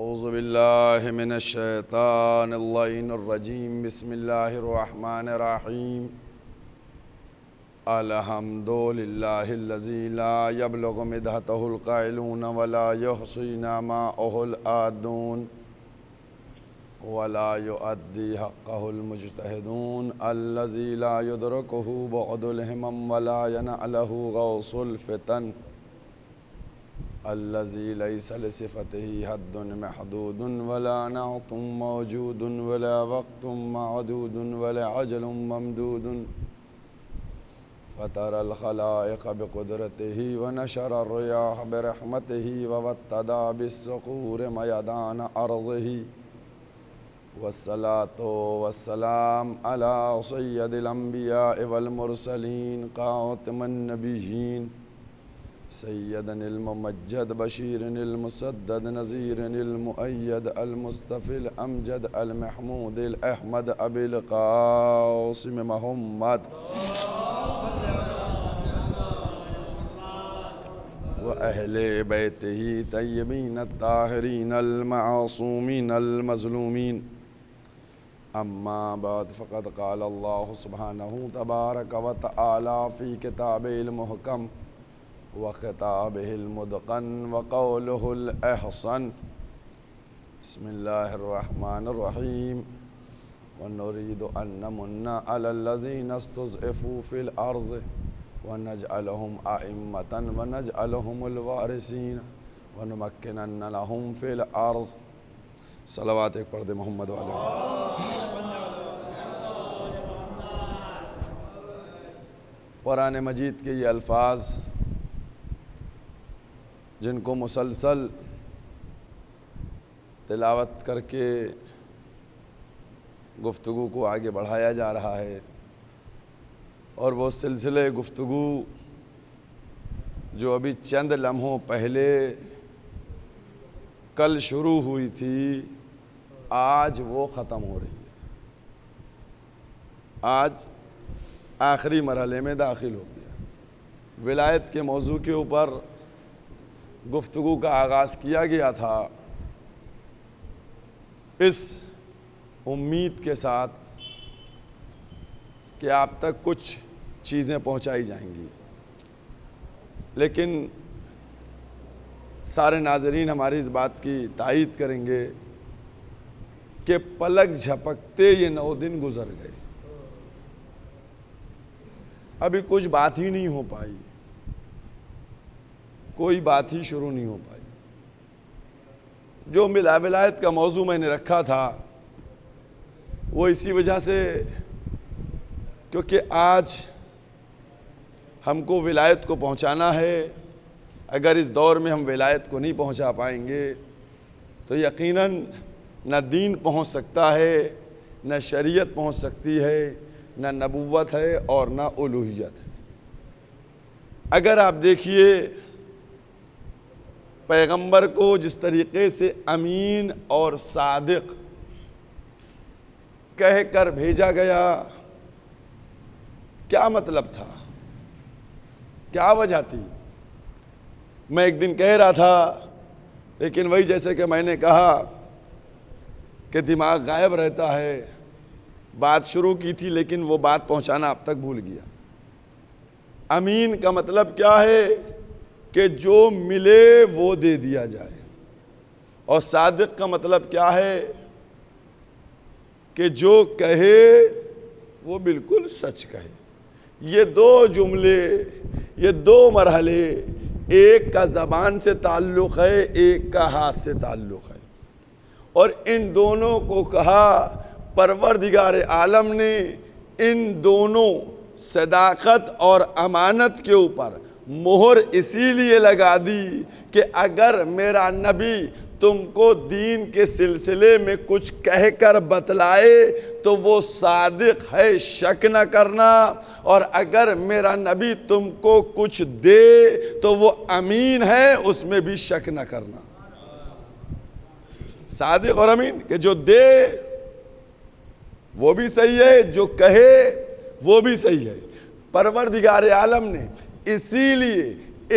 اعوذ باللہ من الشیطان اللعین الرجیم بسم اللہ الرحمن الرحیم الحمد للہ الذی لا یبلغ مدحتہ القائلون ولا یحصی نعماءہ العادون ولا یؤدی حقہ المجتہدون الذی لا یدرکہ بعد الہمم ولا ینعلہ غوث الفتن الذي ليس لصفته حد محدود ولا نعت موجود ولا وقت معدود ولا عجل ممدود فطر الخلائق بقدرته ونشر الرياح برحمته ووتد بالصخور ميدان أرضه والصلاة والسلام على سيد الأنبياء والمرسلين خاتم النبيين سيدنا الممجد بشير المسدد نذير المؤيد المصطفى الأمجد المحمود الأحمد أبي القاسم محمد وأهل بيته طيبين الطاهرين المعصومين المظلومين أما بعد فقد قال الله سبحانه تبارك وتعالى في كتابه المحكم وخطابه المتقن وقوله الأحسن بسم الله الرحمن الرحيم ونريد أن نمن على الذين استضعفوا في الأرض ونجعلهم أئمة ونجعلهم الوارثين ونمكنن لهم في الأرض صلوات ایک پڑھ دے محمد علیہ قرآن مجید کے یہ الفاظ جن کو مسلسل تلاوت کر کے گفتگو کو آگے بڑھایا جا رہا ہے، اور وہ سلسلے گفتگو جو ابھی چند لمحوں پہلے کل شروع ہوئی تھی، آج وہ ختم ہو رہی ہے، آج آخری مرحلے میں داخل ہو گیا۔ ولایت کے موضوع کے اوپر گفتگو کا آغاز کیا گیا تھا اس امید کے ساتھ کہ آپ تک کچھ چیزیں پہنچائی جائیں گی، لیکن سارے ناظرین ہماری اس بات کی تائید کریں گے کہ پلک جھپکتے یہ 9 دن گزر گئے، ابھی کچھ بات ہی نہیں ہو پائی، کوئی بات ہی شروع نہیں ہو پائی۔ جو ولایت کا موضوع میں نے رکھا تھا وہ اسی وجہ سے کیونکہ آج ہم کو ولایت کو پہنچانا ہے۔ اگر اس دور میں ہم ولایت کو نہیں پہنچا پائیں گے تو یقیناً نہ دین پہنچ سکتا ہے، نہ شریعت پہنچ سکتی ہے، نہ نبوت ہے اور نہ الوہیت ہے۔ اگر آپ دیکھیے پیغمبر کو جس طریقے سے امین اور صادق کہہ کر بھیجا گیا، کیا مطلب تھا، کیا وجہ تھی؟ میں ایک دن کہہ رہا تھا، لیکن وہی جیسے کہ میں نے کہا کہ دماغ غائب رہتا ہے، بات شروع کی تھی لیکن وہ بات پہنچانا اب تک بھول گیا۔ امین کا مطلب کیا ہے کہ جو ملے وہ دے دیا جائے، اور صادق کا مطلب کیا ہے کہ جو کہے وہ بالکل سچ کہے۔ یہ 2 جملے، یہ 2 مرحلے، ایک کا زبان سے تعلق ہے، ایک کا ہاتھ سے تعلق ہے، اور ان دونوں کو کہا پروردگار عالم نے ان دونوں صداقت اور امانت کے اوپر مہر اسی لیے لگا دی کہ اگر میرا نبی تم کو دین کے سلسلے میں کچھ کہہ کر بتلائے تو وہ صادق ہے، شک نہ کرنا، اور اگر میرا نبی تم کو کچھ دے تو وہ امین ہے، اس میں بھی شک نہ کرنا۔ صادق اور امین کہ جو دے وہ بھی صحیح ہے، جو کہے وہ بھی صحیح ہے۔ پروردگار عالم نے اسی لیے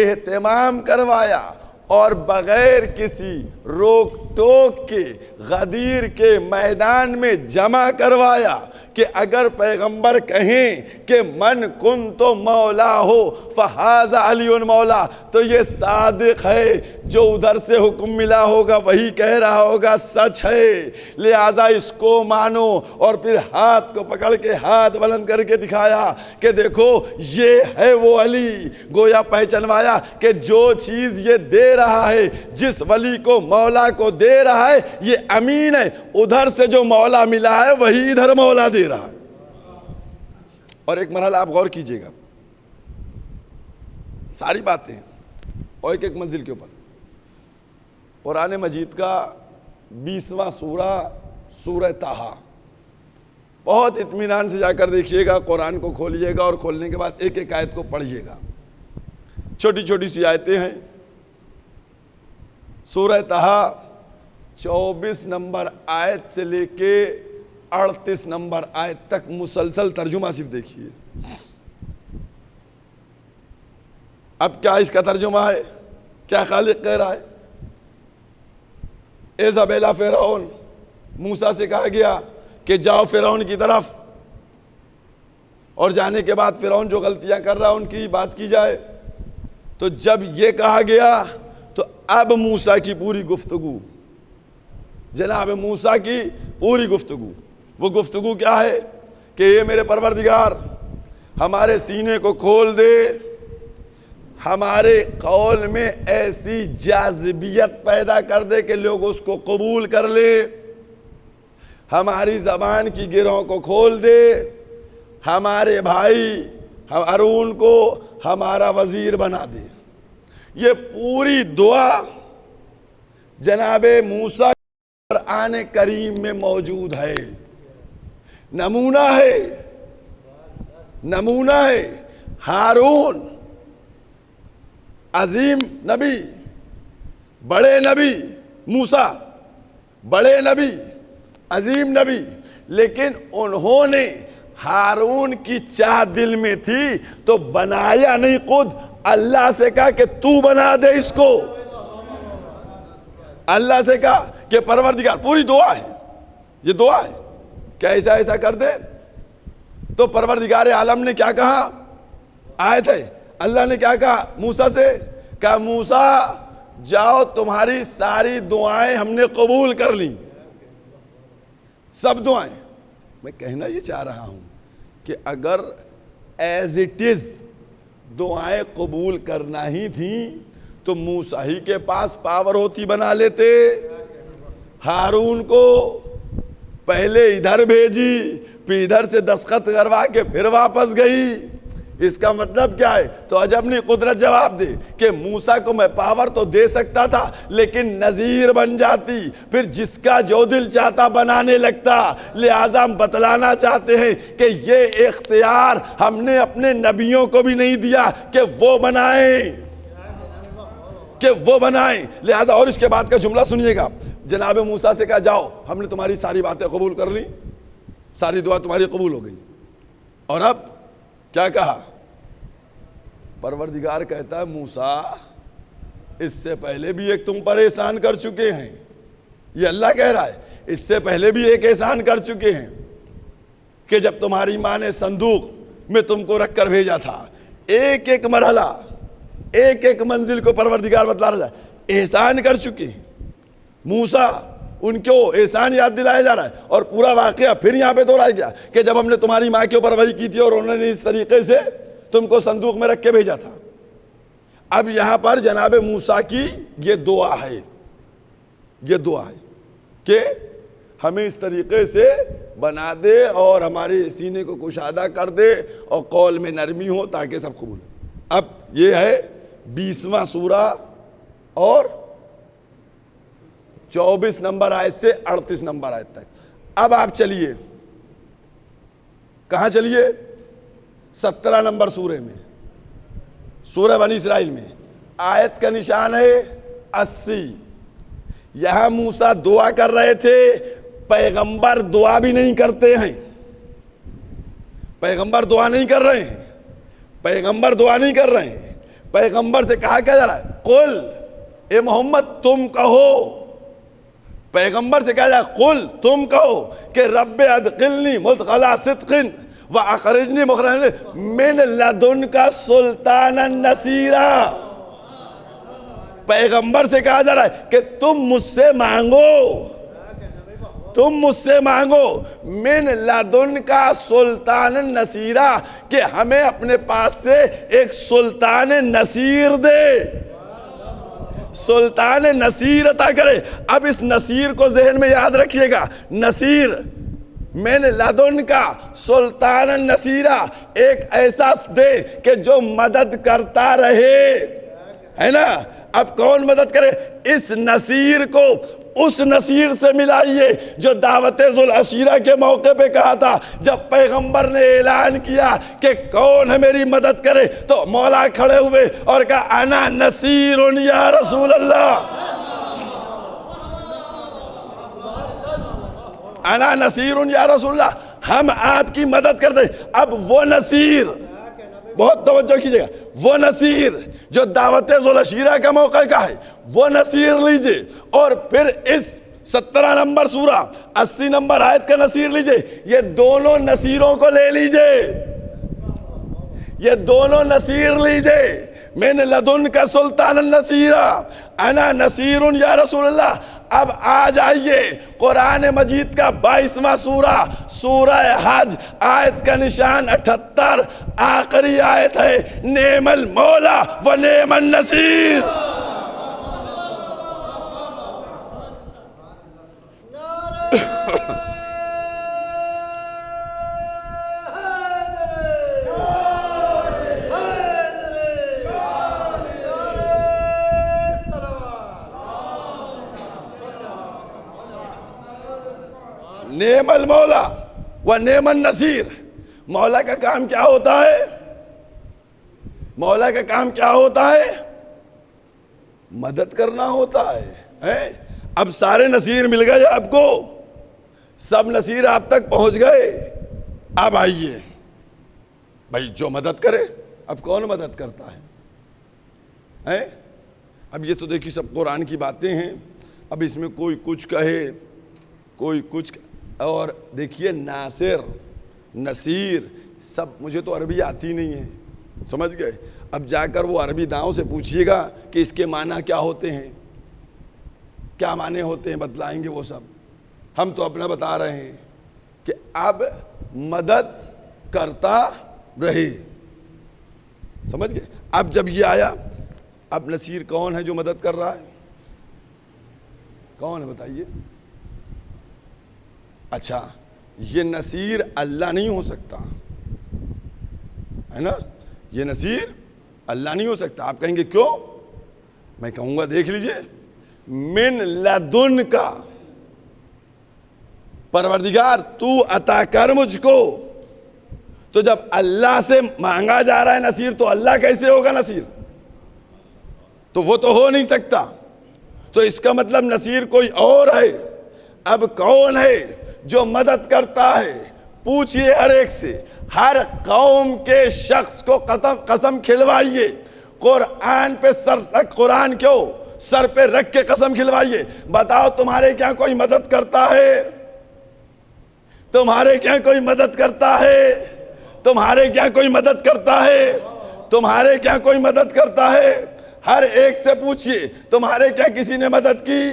اہتمام کروایا اور بغیر کسی روک ٹوک کے غدیر کے میدان میں جمع کروایا کہ اگر پیغمبر کہیں کہ من کن تو مولا ہو فہذا علی مولا، تو یہ صادق ہے، جو ادھر سے حکم ملا ہوگا وہی کہہ رہا ہوگا، سچ ہے، لہذا اس کو مانو۔ اور پھر ہاتھ کو پکڑ کے ہاتھ بلند کر کے دکھایا کہ دیکھو یہ ہے وہ علی، گویا پہچنوایا کہ جو چیز یہ دے رہا ہے، جس ولی کو مولا کو دے رہا ہے، یہ امین ہے، ادھر سے جو مولا ملا ہے وہی ادھر مولا دے رہا ہے۔ اور ایک مرحلہ آپ غور کیجئے گا، ساری باتیں اور ایک ایک منزل کے اوپر۔ قرآن مجید کا 20واں سورہ، سورہ طٰہٰ، بہت اطمینان سے جا کر دیکھیے گا، قرآن کو کھولیے گا اور کھولنے کے بعد ایک ایک آیت کو پڑھیے گا۔ چھوٹی چھوٹی سی آیتیں ہیں۔ سورہ طٰہٰ 24 نمبر آیت سے لے کے 38 نمبر آیت تک مسلسل ترجمہ صرف دیکھیے۔ اب کیا اس کا ترجمہ ہے؟ کیا خالق کہہ رہا ہے؟ اذهب إلى فرعون، موسیٰ سے کہا گیا کہ جاؤ فرعون کی طرف، اور جانے کے بعد فرعون جو غلطیاں کر رہا ہے ان کی بات کی جائے۔ تو جب یہ کہا گیا تو اب موسیٰ کی پوری گفتگو، جناب موسیٰ کی پوری گفتگو، وہ گفتگو کیا ہے کہ یہ میرے پروردگار ہمارے سینے کو کھول دے، ہمارے قول میں ایسی جاذبیت پیدا کر دے کہ لوگ اس کو قبول کر لے، ہماری زبان کی گرہوں کو کھول دے، ہمارے بھائی ہارون کو ہمارا وزیر بنا دے۔ یہ پوری دعا جناب موسیٰ قرآن کریم میں موجود ہے، نمونہ ہے، نمونہ ہے۔ ہارون عظیم نبی، بڑے نبی، موسیٰ بڑے نبی، عظیم نبی، لیکن انہوں نے ہارون کی چاہ دل میں تھی تو بنایا نہیں، خود اللہ سے کہا کہ تو بنا دے اس کو۔ اللہ سے کہا کہ پروردگار، پوری دعا ہے، یہ دعا ہے کہ ایسا ایسا کر دے۔ تو پروردگار عالم نے کیا کہا؟ آیت ہے، اللہ نے کیا کہا موسیٰ سے؟ کہا موسیٰ جاؤ، تمہاری ساری دعائیں ہم نے قبول کر لیں، سب دعائیں۔ میں کہنا یہ چاہ رہا ہوں کہ اگر ایز اٹ از دعائیں قبول کرنا ہی تھیں تو موسیٰ ہی کے پاس پاور ہوتی، بنا لیتے۔ ہارون کو پہلے ادھر بھیجی، پھر ادھر سے دستخط کروا کے پھر واپس گئی۔ اس کا مطلب کیا ہے؟ تو عجب نہیں قدرت جواب دے کہ موسیٰ کو میں پاور تو دے سکتا تھا لیکن نذیر بن جاتی، پھر جس کا جو دل چاہتا بنانے لگتا۔ لہٰذا ہم بتلانا چاہتے ہیں کہ یہ اختیار ہم نے اپنے نبیوں کو بھی نہیں دیا کہ وہ بنائیں، کہ وہ بنائیں۔ لہذا اور اس کے بعد کا جملہ سنیے گا، جناب موسیٰ سے کہا جاؤ، ہم نے تمہاری ساری باتیں قبول کر لی، ساری دعا تمہاری قبول ہو گئی۔ اور اب کیا کہا؟ پروردگار کہتا ہے موسیٰ اس سے پہلے بھی ایک تم پر احسان کر چکے ہیں، یہ اللہ کہہ رہا ہے، اس سے پہلے بھی ایک احسان کر چکے ہیں کہ جب تمہاری ماں نے صندوق میں تم کو رکھ کر بھیجا تھا، ایک ایک مرحلہ، ایک ایک منزل کو پروردگار بتلا رہا ہے، احسان کر چکے ہیں۔ موسیٰ ان کو احسان یاد دلایا جا رہا ہے، اور پورا واقعہ پھر یہاں پہ دہرایا گیا کہ جب ہم نے تمہاری ماں کے اوپر وحی کی تھی اور انہوں نے اس طریقے سے تم کو صندوق میں رکھ کے بھیجا تھا۔ اب یہاں پر جناب موسیٰ کی یہ دعا ہے، یہ دعا ہے کہ ہمیں اس طریقے سے بنا دے اور ہمارے سینے کو کشادہ کر دے اور قول میں نرمی ہو تاکہ سب قبول۔ اب یہ ہے 20واں سورہ اور 24 نمبر آیت سے 38 نمبر آیت تک۔ اب آپ چلیے، کہاں چلیے؟ 17 نمبر سورہ میں، سورہ بنی اسرائیل میں، آیت کا نشان ہے 80۔ یہاں موسیٰ دعا کر رہے تھے، پیغمبر دعا بھی نہیں کرتے ہیں، پیغمبر دعا نہیں کر رہے ہیں، پیغمبر دعا نہیں کر رہے ہیں۔ پیغمبر سے کہا کیا جا رہا ہے؟ قل اے محمد تم کہو، پیغمبر سے کہا جائے قل تم کہو کہ رب ادخلنی مدخل صدق واخرجنی مخرج من لدنک سلطانا نصیرا۔ پیغمبر سے کہا جا رہا ہے کہ تم مجھ سے مانگو، تم مجھ سے مانگو من لدنک سلطانا نصیرا، کہ ہمیں اپنے پاس سے ایک سلطان نصیر دے، سلطان نصیر عطا کرے۔ اب اس نصیر کو ذہن میں یاد رکھیے گا، نصیر من لدن کا سلطان نصیرہ، ایک ایسا دے کہ جو مدد کرتا رہے، ہے نا۔ اب کون مدد کرے؟ اس نصیر کو اس نصیر سے ملائیے جو دعوت ذوالعشیرہ کے موقع پہ کہا تھا، جب پیغمبر نے اعلان کیا کہ کون ہے میری مدد کرے، تو مولا کھڑے ہوئے اور کہا انا نصیر یا رسول اللہ، انا نصیر یا رسول اللہ، ہم آپ کی مدد کر دیں۔ اب وہ نصیر، بہت توجہ کیجئے گا، وہ نصیر جو دعوت ذوالعشیرہ کا موقع کا ہے، وہ نصیر لیجئے، اور پھر اس 17 نمبر سورہ 80 نمبر آیت کا نصیر لیجئے، یہ دونوں نصیروں کو لے لیجئے، یہ دونوں نصیر لیجئے، من لدن کا سلطان النصیرہ، انا نصیر یا رسول اللہ۔ اب آ جائیے قرآن مجید کا 22واں سورہ، سورہ حج، آیت کا نشان 78، آخری آیت ہے، نعم المولا و نعم النصیر۔ نعم المولا و نعم النصیر۔ مولا کا کام کیا ہوتا ہے؟ مولا کا کام کیا ہوتا ہے؟ مدد کرنا ہوتا ہے۔ اب سارے نصیر مل گئے آپ کو، سب نصیر آپ تک پہنچ گئے۔ اب آئیے بھائی جو مدد کرے، اب کون مدد کرتا ہے؟ اب یہ تو دیکھیے سب قرآن کی باتیں ہیں، اب اس میں کوئی کچھ کہے کوئی کچھ، اور دیکھیے ناصر نصیر سب، مجھے تو عربی آتی نہیں ہے، سمجھ گئے؟ اب جا کر وہ عربی داؤں سے پوچھئے گا کہ اس کے معنی کیا ہوتے ہیں، کیا معنی ہوتے ہیں، بتلائیں گے وہ سب۔ ہم تو اپنا بتا رہے ہیں کہ اب مدد کرتا رہے، سمجھ گئے؟ اب جب یہ آیا، اب نصیر کون ہے جو مدد کر رہا ہے؟ کون ہے بتائیے؟ اچھا، یہ نصیر اللہ نہیں ہو سکتا ہے نا، یہ نصیر اللہ نہیں ہو سکتا۔ آپ کہیں گے کیوں؟ میں کہوں گا دیکھ لیجئے، من لدن کا، پروردگار تو عطا کر مجھ کو، تو جب اللہ سے مانگا جا رہا ہے نصیر، تو اللہ کیسے ہوگا نصیر؟ تو وہ تو ہو نہیں سکتا، تو اس کا مطلب نصیر کوئی اور ہے۔ اب کون ہے جو مدد کرتا ہے؟ پوچھئے ہر ایک سے، ہر قوم کے شخص کو قسم کھلوائیے، قرآن پہ قرآن کیوں سر پہ رکھ کے قسم کھلوائیے، بتاؤ تمہارے کیا کوئی مدد کرتا ہے؟ تمہارے کیا کوئی مدد کرتا ہے؟ تمہارے کیا کوئی مدد کرتا ہے؟ تمہارے کیا کوئی مدد کرتا ہے؟ ہر ایک سے پوچھئے تمہارے کیا کسی نے مدد کی؟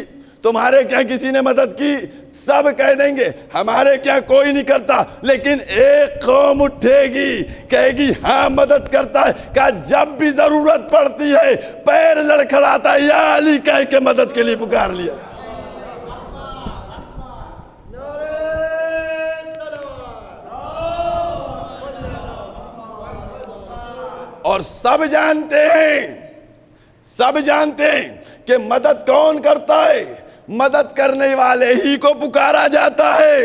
تمہارے کیا کسی نے مدد کی؟ سب کہہ دیں گے ہمارے کیا کوئی نہیں کرتا، لیکن ایک قوم اٹھے گی کہے گی ہاں مدد کرتا ہے۔ کہا جب بھی ضرورت پڑتی ہے پیر لڑکھڑاتا ہے یا علی کہہ کے مدد کے لیے پکار لیا۔ اور سب جانتے ہیں کہ مدد کون کرتا ہے؟ مدد کرنے والے ہی کو پکارا جاتا ہے،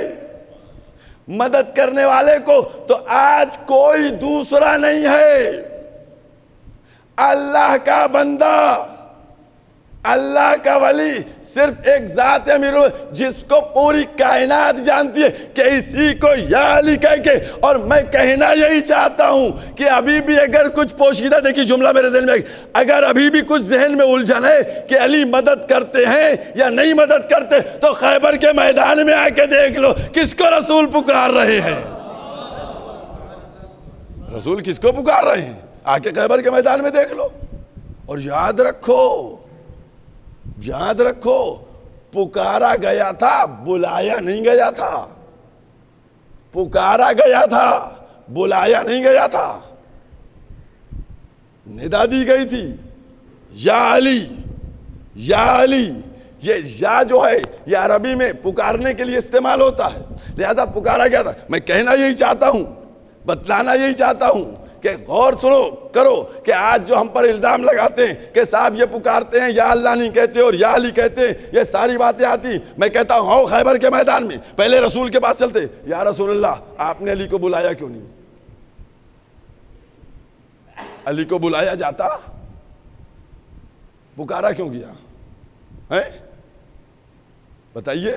مدد کرنے والے کو تو آج کوئی دوسرا نہیں ہے۔ اللہ کا بندہ، اللہ کا ولی صرف ایک ذات امیر جس کو پوری کائنات جانتی ہے کہ اسی کو یا علی کہہ کے، اور میں کہنا یہی چاہتا ہوں کہ ابھی بھی اگر کچھ پوشیدہ، دیکھیے جملہ میرے ذہن میں، اگر ابھی بھی کچھ ذہن میں الجھن ہے کہ علی مدد کرتے ہیں یا نہیں مدد کرتے، تو خیبر کے میدان میں آ کے دیکھ لو کس کو رسول پکار رہے ہیں، رسول کس کو پکار رہے ہیں، آ کے خیبر کے میدان میں دیکھ لو۔ اور یاد رکھو پکارا گیا تھا، بلایا نہیں گیا تھا، پکارا گیا تھا، بلایا نہیں گیا تھا، ندا دی گئی تھی، یا علی یا علی۔ یہ یا جو ہے یہ عربی میں پکارنے کے لیے استعمال ہوتا ہے، لہذا پکارا گیا تھا۔ میں کہنا یہی چاہتا ہوں، بتلانا یہی چاہتا ہوں کہ غور سنو کرو کہ آج جو ہم پر الزام لگاتے ہیں کہ صاحب یہ پکارتے ہیں یا اللہ نہیں کہتے اور یا علی کہتے ہیں، یہ ساری باتیں آتی، میں کہتا ہوں آؤ خیبر کے میدان میں پہلے رسول کے پاس چلتے، یا رسول اللہ آپ نے علی کو بلایا کیوں نہیں؟ علی کو بلایا جاتا، پکارا کیوں گیا ہے؟ بتائیے۔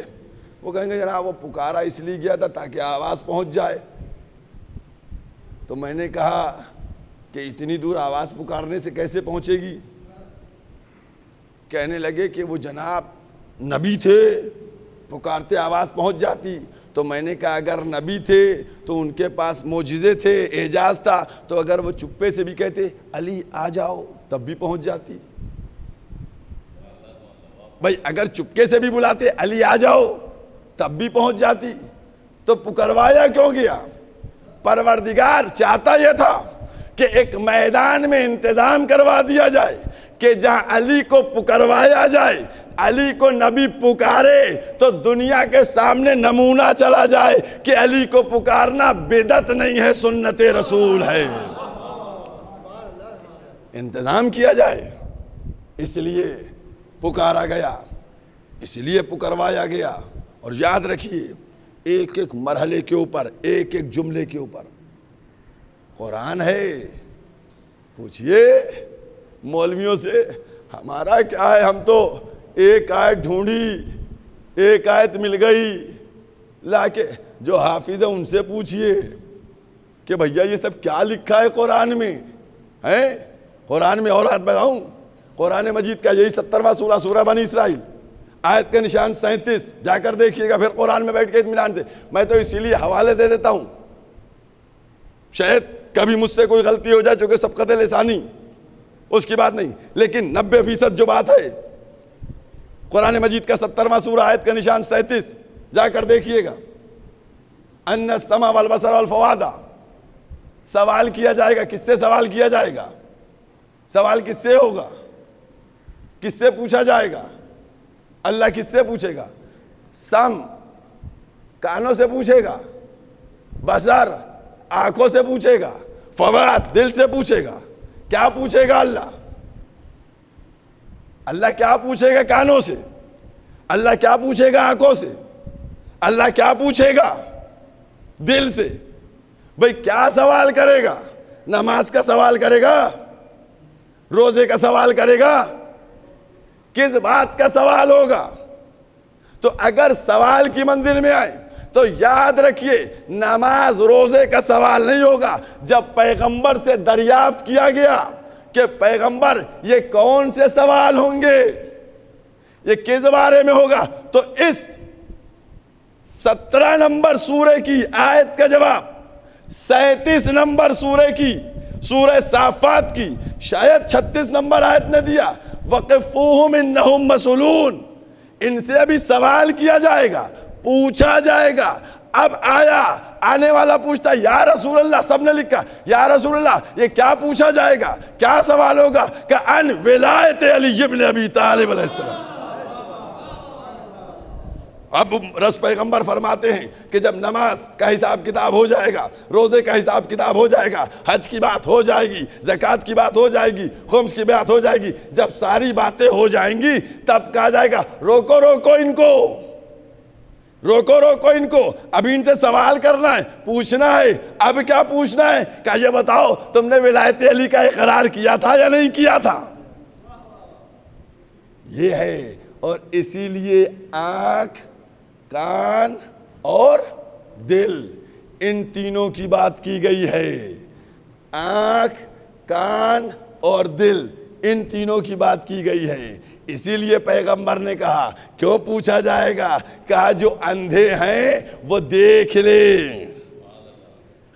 وہ کہیں گے جناب وہ پکارا اس لیے گیا تھا تاکہ آواز پہنچ جائے۔ تو میں نے کہا کہ اتنی دور آواز پکارنے سے کیسے پہنچے گی؟ کہنے لگے کہ وہ جناب نبی تھے، پکارتے آواز پہنچ جاتی۔ تو میں نے کہا اگر نبی تھے تو ان کے پاس معجزے تھے، اعجاز تھا، تو اگر وہ چپے سے بھی کہتے علی آ جاؤ تب بھی پہنچ جاتی۔ بھائی اگر چپکے سے بھی بلاتے علی آ جاؤ تب بھی پہنچ جاتی، تو پکروایا کیوں گیا؟ پروردگار چاہتا یہ تھا کہ ایک میدان میں انتظام کروا دیا جائے کہ جہاں علی کو پکروایا جائے، علی کو نبی پکارے تو دنیا کے سامنے نمونہ چلا جائے کہ علی کو پکارنا بدعت نہیں ہے، سنت رسول ہے، انتظام کیا جائے۔ اس لیے پکارا گیا، اس لیے پکروایا گیا۔ اور یاد رکھیے ایک ایک مرحلے کے اوپر، ایک ایک جملے کے اوپر قرآن ہے۔ پوچھئے مولویوں سے ہمارا کیا ہے، ہم تو ایک آیت ڈھونڈی، ایک آیت مل گئی لا کے، جو حافظ ہے ان سے پوچھئے کہ بھیا یہ سب کیا لکھا ہے قرآن میں ہے؟ قرآن میں اور آیت بتاؤں، قرآن مجید کا یہی 70واں سورہ، سورہ بنی اسرائیل، آیت کا نشان 37، جا کر دیکھیے گا پھر قرآن میں بیٹھ کے اطمینان سے۔ میں تو اسی لیے حوالے دے دیتا ہوں، شاید کبھی مجھ سے کوئی غلطی ہو جائے چونکہ سبقت لسانی اس کی بات نہیں، لیکن 90% جو بات ہے قرآن مجید کا 70واں سورہ، آیت کا نشان 37، جا کر دیکھیے گا۔ ان السمع والبصر والفؤاد، سوال کیا جائے گا، کس سے سوال کیا جائے گا؟ سوال کس سے ہوگا؟ کس سے پوچھا جائے گا؟ اللہ کس سے پوچھے گا؟ سم کانوں سے پوچھے گا، بصر آنکھوں سے پوچھے گا، فؤاد دل سے پوچھے گا۔ کیا پوچھے گا اللہ؟ اللہ کیا پوچھے گا کانوں سے؟ اللہ کیا پوچھے گا آنکھوں سے؟ اللہ کیا پوچھے گا دل سے؟ بھئی کیا سوال کرے گا؟ نماز کا سوال کرے گا؟ روزے کا سوال کرے گا؟ کس بات کا سوال ہوگا؟ تو اگر سوال کی منزل میں آئے تو یاد رکھیے نماز روزے کا سوال نہیں ہوگا۔ جب پیغمبر سے دریافت کیا گیا کہ پیغمبر یہ کون سے سوال ہوں گے، یہ کس بارے میں ہوگا، تو اس 17 نمبر سورہ کی آیت کا جواب 37 نمبر سورہ کی، سورہ صافات کی شاید 36 نمبر آیت نے دیا، وَقِفُوهُمْ إِنَّهُمْ مَسْئُولُونَ۔ ان سے ابھی سوال کیا جائے گا، پوچھا جائے گا۔ اب آیا آنے والا پوچھتا یا رسول اللہ، سب نے لکھا یا رسول اللہ یہ کیا پوچھا جائے گا، کیا سوال ہوگا؟ کہ ان ولایت علی ابن ابی طالب علیہ السلام۔ اب رس پیغمبر فرماتے ہیں کہ جب نماز کا حساب کتاب ہو جائے گا، روزے کا حساب کتاب ہو جائے گا، حج کی بات ہو جائے گی، زکوٰۃ کی بات ہو جائے گی، خمس کی بات ہو جائے گی، جب ساری باتیں ہو جائیں گی تب کہا جائے گا روکو روکو ان کو، روکو روکو ان کو، اب ان سے سوال کرنا ہے، پوچھنا ہے۔ اب کیا پوچھنا ہے؟ کہ یہ بتاؤ تم نے ولایت علی کا اقرار کیا تھا یا نہیں کیا تھا؟ یہ ہے. اور اسی لیے آنکھ، کان اور دل، ان تینوں کی بات کی گئی ہے. آنکھ، کان اور دل، ان تینوں کی بات کی گئی ہے. اسی لیے پیغمبر نے کہا، کیوں پوچھا جائے گا؟ کہا جو اندھے ہیں وہ دیکھ لیں.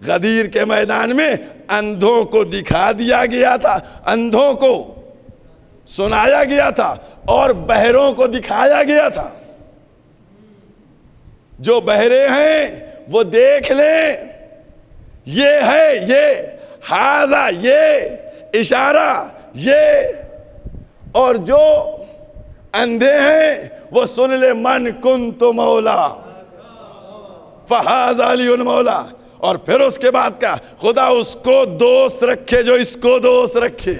غدیر کے میدان میں اندھوں کو دکھا دیا گیا تھا، اندھوں کو سنایا گیا تھا اور بہروں کو دکھایا گیا تھا. جو بہرے ہیں وہ دیکھ لیں، یہ ہے، یہ ہاذا، یہ اشارہ، یہ. اور جو اندھے ہیں وہ سن لے، من کنت مولا فہذا علی مولا. اور پھر اس کے بعد کا خدا اس کو دوست رکھے جو اس کو دوست رکھے.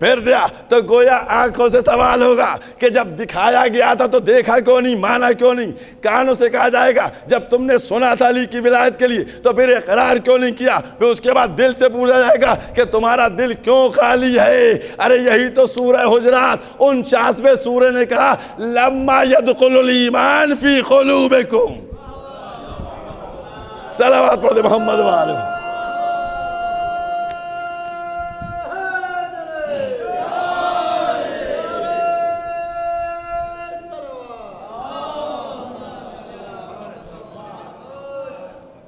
پھر دیا تو گویا آنکھوں سے سوال ہوگا کہ جب دکھایا گیا تھا تو دیکھا کیوں نہیں، مانا کیوں نہیں؟ کانوں سے کہا جائے گا جب تم نے سنا تھا علی کی ولایت کے لیے تو پھر اقرار کیوں نہیں کیا؟ پھر اس کے بعد دل سے پوچھا جائے گا کہ تمہارا دل کیوں خالی ہے؟ ارے یہی تو سورہ حجرات 49ویں سورہ نے کہا، لما يدخل الایمان فی قلوبکم. صلوات پڑھ دے محمد وآلہ.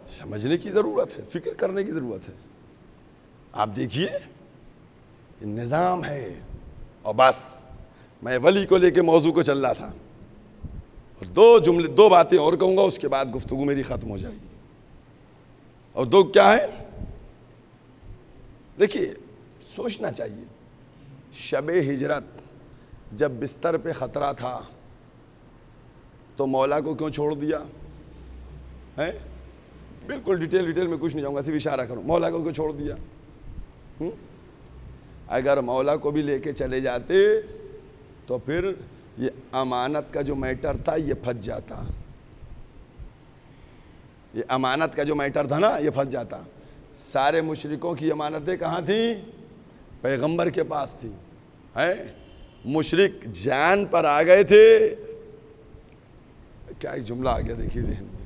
سمجھنے کی ضرورت ہے، فکر کرنے کی ضرورت ہے. آپ دیکھیے نظام ہے. اور بس میں ولی کو لے کے موضوع کو چل رہا تھا، اور دو باتیں اور کہوں گا، اس کے بعد گفتگو میری ختم ہو جائے گی. اور دو کیا ہے؟ دیکھیے سوچنا چاہیے. شب ہجرت جب بستر پہ خطرہ تھا تو مولا کو کیوں چھوڑ دیا ہے؟ بالکل ڈیٹیل میں کچھ نہیں جاؤں گا، صرف اشارہ کروں. مولا کو کیوں چھوڑ دیا؟ اگر مولا کو بھی لے کے چلے جاتے تو پھر یہ امانت کا جو میٹر تھا یہ پھنس جاتا. یہ امانت کا جو میٹر تھا نا یہ پھنس جاتا. سارے مشرکوں کی امانتیں کہاں تھیں؟ پیغمبر کے پاس تھی. مشرک جان پر آ گئے تھے. کیا ایک جملہ آ گیا دیکھیے ذہن میں،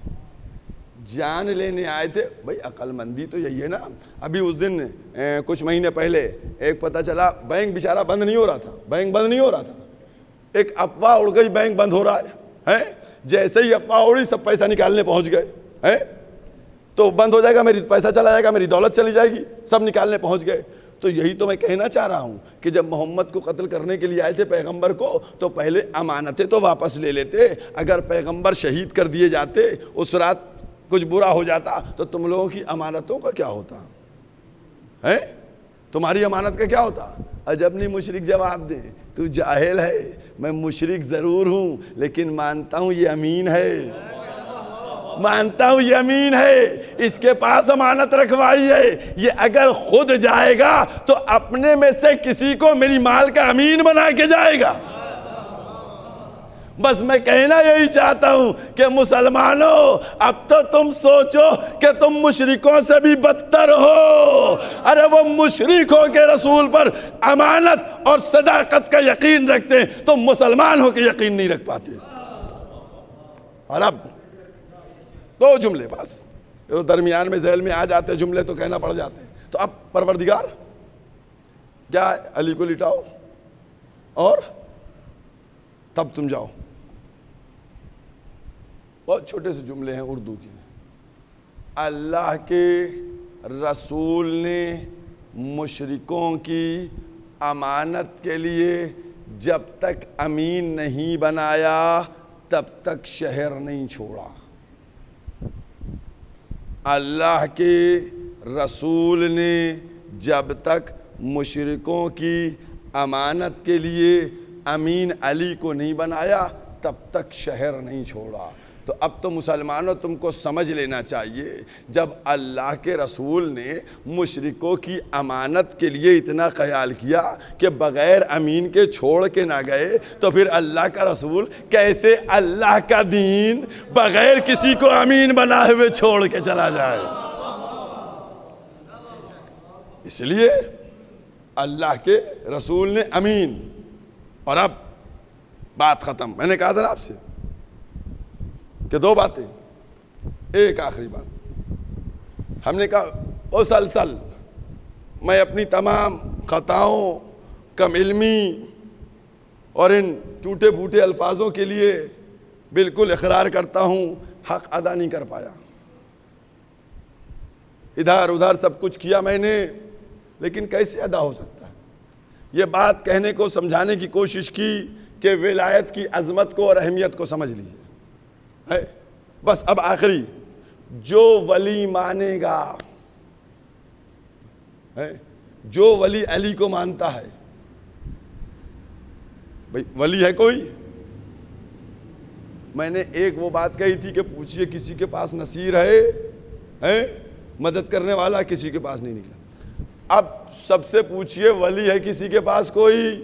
جان لینے آئے تھے. بھائی عقل مندی تو یہی ہے نا. ابھی اس دن کچھ مہینے پہلے ایک پتہ چلا بینک بیچارہ بند نہیں ہو رہا تھا، بینک بند نہیں ہو رہا تھا. ایک افواہ اڑ گئی بینک بند ہو رہا ہے. جیسے ہی افواہ اڑی سب پیسہ نکالنے پہنچ گئے. تو بند ہو جائے گا، میری پیسہ چلا جائے گا، میری دولت چلی جائے گی، سب نکالنے پہنچ گئے. تو یہی تو میں کہنا چاہ رہا ہوں کہ جب محمد کو قتل کرنے کے لیے آئے تھے پیغمبر کو تو پہلے امانتیں تو واپس لے لیتے. اگر پیغمبر شہید کر دیے جاتے، اس رات کچھ برا ہو جاتا تو تم لوگوں کی امانتوں کا کیا ہوتا ہے؟ تمہاری امانت کا کیا ہوتا؟ عجب نہیں مشرک جواب دیں، تو جاہل ہے. میں مشرک ضرور ہوں لیکن مانتا ہوں یہ امین ہے، مانتا ہوں یہ امین ہے. اس کے پاس امانت رکھوائی ہے. یہ اگر خود جائے گا تو اپنے میں سے کسی کو میری مال کا امین بنا کے جائے گا. بس میں کہنا یہی چاہتا ہوں کہ مسلمانوں اب تو تم سوچو کہ تم مشرکوں سے بھی بدتر ہو. ارے وہ مشرک ہو کے رسول پر امانت اور صداقت کا یقین رکھتے ہیں، تم مسلمان ہو کے یقین نہیں رکھ پاتے. اور اب دو جملے بس درمیان میں ذیل میں آ جاتے جملے تو کہنا پڑ جاتے ہیں. تو اب پروردگار کیا ہے؟ علی کو لٹاؤ اور تب تم جاؤ. بہت چھوٹے سے جملے ہیں اردو کے. اللہ کے رسول نے مشرکوں کی امانت کے لیے جب تک امین نہیں بنایا تب تک شہر نہیں چھوڑا. اللہ کے رسول نے جب تک مشرکوں کی امانت کے لیے امین علی کو نہیں بنایا تب تک شہر نہیں چھوڑا. تو اب تو مسلمانوں تم کو سمجھ لینا چاہیے، جب اللہ کے رسول نے مشرکوں کی امانت کے لیے اتنا خیال کیا کہ بغیر امین کے چھوڑ کے نہ گئے، تو پھر اللہ کا رسول کیسے اللہ کا دین بغیر کسی کو امین بنائے ہوئے چھوڑ کے چلا جائے؟ اس لیے اللہ کے رسول نے امین. اور اب بات ختم. میں نے کہا تھا نا آپ سے کہ 2 باتیں. ایک آخری بات، ہم نے کہا مسلسل میں اپنی تمام خطاؤں، کم علمی اور ان ٹوٹے پھوٹے الفاظوں کے لیے بالکل اقرار کرتا ہوں، حق ادا نہیں کر پایا. ادھر ادھر سب کچھ کیا میں نے، لیکن کیسے ادا ہو سکتا ہے؟ یہ بات کہنے کو، سمجھانے کی کوشش کی کہ ولایت کی عظمت کو اور اہمیت کو سمجھ لیجئے. بس اب آخری، جو ولی مانے گا، جو ولی علی کو مانتا ہے، بھئی ولی ہے کوئی؟ میں نے ایک وہ بات کہی تھی کہ پوچھئے کسی کے پاس نصیر ہے مدد کرنے والا؟ کسی کے پاس نہیں نکلا. اب سب سے پوچھئے ولی ہے کسی کے پاس کوئی؟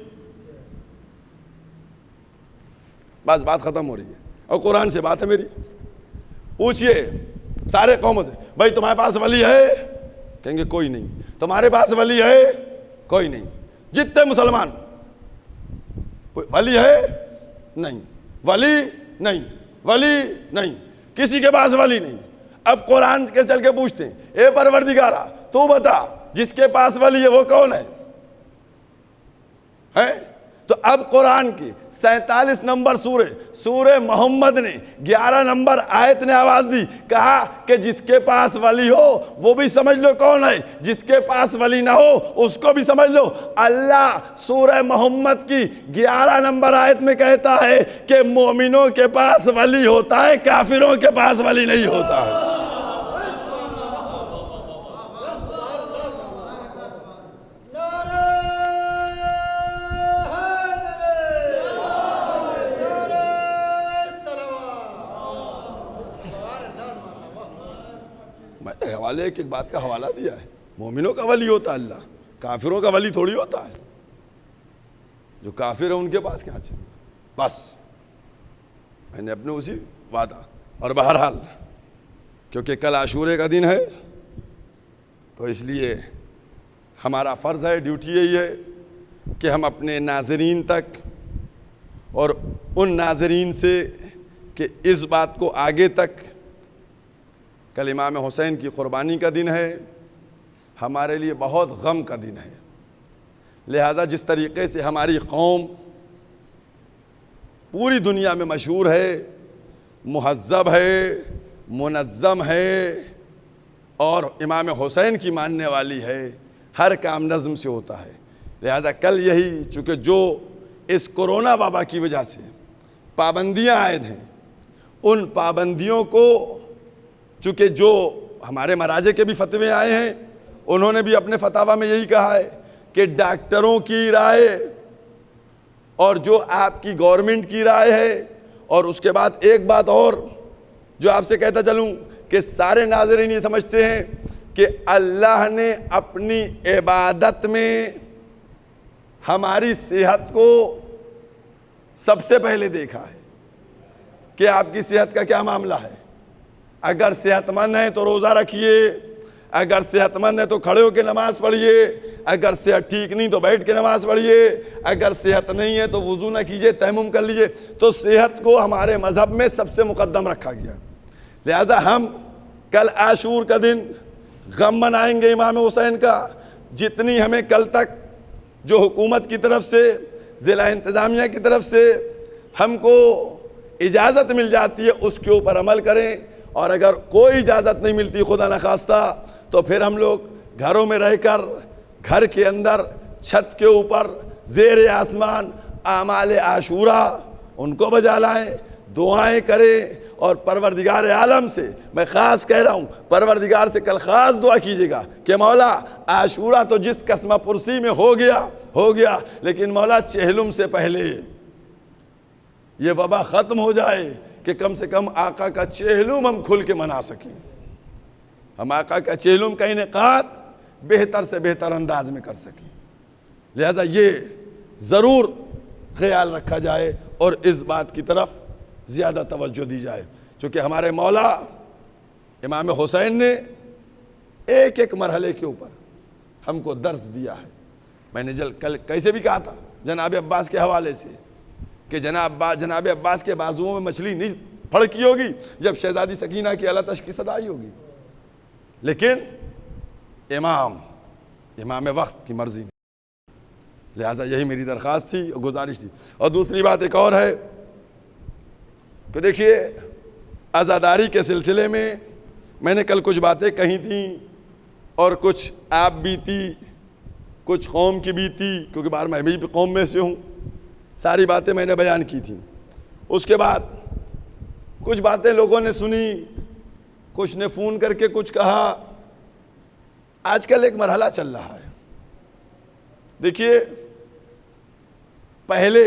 بس بات ختم ہو رہی ہے، اور قرآن سے بات ہے میری. پوچھئے سارے قوموں سے، بھائی تمہارے پاس ولی ہے؟ کہیں گے کوئی نہیں. تمہارے پاس ولی ہے؟ کوئی نہیں. جتنے مسلمان، ولی ہے؟ نہیں. ولی نہیں. ولی نہیں. کسی کے پاس ولی نہیں. اب قرآن کے چل کے پوچھتے ہیں، اے پروردگارا تو بتا جس کے پاس ولی ہے وہ کون ہے؟ تو اب قرآن کی 47 نمبر سورہ محمد نے 11 نمبر آیت نے آواز دی، کہا کہ جس کے پاس ولی ہو وہ بھی سمجھ لو کون ہے، جس کے پاس ولی نہ ہو اس کو بھی سمجھ لو. اللہ سورہ محمد کی 11 نمبر آیت میں کہتا ہے کہ مومنوں کے پاس ولی ہوتا ہے، کافروں کے پاس ولی نہیں ہوتا ہے. ایک بات کا حوالہ دیا ہے، مومنوں کا ولی ہوتا ہے اللہ، کافروں کا ولی تھوڑی ہوتا ہے. جو کافر ہیں ان کے پاس کیا چاہیے؟ بس میں نے اپنے اسی وعدہ. اور بہرحال کیونکہ کل عاشورے کا دن ہے تو اس لیے ہمارا فرض ہے، ڈیوٹی یہی ہے کہ ہم اپنے ناظرین تک اور ان ناظرین سے کہ اس بات کو آگے تک، کل امام حسین کی قربانی کا دن ہے، ہمارے لیے بہت غم کا دن ہے. لہذا جس طریقے سے ہماری قوم پوری دنیا میں مشہور ہے، مہذب ہے، منظم ہے اور امام حسین کی ماننے والی ہے، ہر کام نظم سے ہوتا ہے. لہذا کل یہی، چونکہ جو اس کورونا وبا کی وجہ سے پابندیاں عائد ہیں، ان پابندیوں کو، چونکہ جو ہمارے مراجع کے بھی فتوے آئے ہیں، انہوں نے بھی اپنے فتاویٰ میں یہی کہا ہے کہ ڈاکٹروں کی رائے اور جو آپ کی گورنمنٹ کی رائے ہے، اور اس کے بعد ایک بات اور جو آپ سے کہتا چلوں کہ سارے ناظرین یہ سمجھتے ہیں کہ اللہ نے اپنی عبادت میں ہماری صحت کو سب سے پہلے دیکھا ہے کہ آپ کی صحت کا کیا معاملہ ہے. اگر صحت مند ہیں تو روزہ رکھیے، اگر صحت مند ہے تو کھڑے ہو کے نماز پڑھیے، اگر صحت ٹھیک نہیں تو بیٹھ کے نماز پڑھیے، اگر صحت نہیں ہے تو وضو نہ کیجیے، تیمم کر لیجیے. تو صحت کو ہمارے مذہب میں سب سے مقدم رکھا گیا. لہذا ہم کل عاشور کا دن غم منائیں گے امام حسین کا. جتنی ہمیں کل تک جو حکومت کی طرف سے، ضلع انتظامیہ کی طرف سے ہم کو اجازت مل جاتی ہے اس کے اوپر عمل کریں، اور اگر کوئی اجازت نہیں ملتی خدا نخواستہ تو پھر ہم لوگ گھروں میں رہ کر، گھر کے اندر، چھت کے اوپر، زیر آسمان اعمال عاشورہ ان کو بجا لائیں، دعائیں کریں. اور پروردگار عالم سے میں خاص کہہ رہا ہوں، پروردگار سے کل خاص دعا کیجیے گا کہ مولا عاشورہ تو جس قسمہ پرسی میں ہو گیا، لیکن مولا چہلم سے پہلے یہ وبا ختم ہو جائے کہ کم سے کم آقا کا چہلم ہم کھل کے منا سکیں، ہم آقا کا چہلم کا انعقاد بہتر سے بہتر انداز میں کر سکیں. لہذا یہ ضرور خیال رکھا جائے اور اس بات کی طرف زیادہ توجہ دی جائے، چونکہ ہمارے مولا امام حسین نے ایک ایک مرحلے کے اوپر ہم کو درس دیا ہے. میں نے کل کیسے بھی کہا تھا جناب عباس کے حوالے سے کہ جناب عباس کے بازوؤں میں مچھلی نہیں پھڑکی ہوگی جب شہزادی سکینہ کی اعلیٰ کی صدا آئی ہوگی، لیکن امام وقت کی مرضی نہیں۔ لہٰذا یہی میری درخواست تھی اور گزارش تھی۔ اور دوسری بات ایک اور ہے کہ دیکھیے عزاداری کے سلسلے میں نے کل کچھ باتیں کہی تھیں اور کچھ آپ بھی تھی، کچھ قوم کی بھی تھی، کیونکہ بار میں بھی قوم میں سے ہوں، ساری باتیں میں نے بیان کی تھیں۔ اس کے بعد کچھ باتیں لوگوں نے سنی، کچھ نے فون کر کے کچھ کہا۔ آج کل ایک مرحلہ چل رہا ہے، دیکھیے پہلے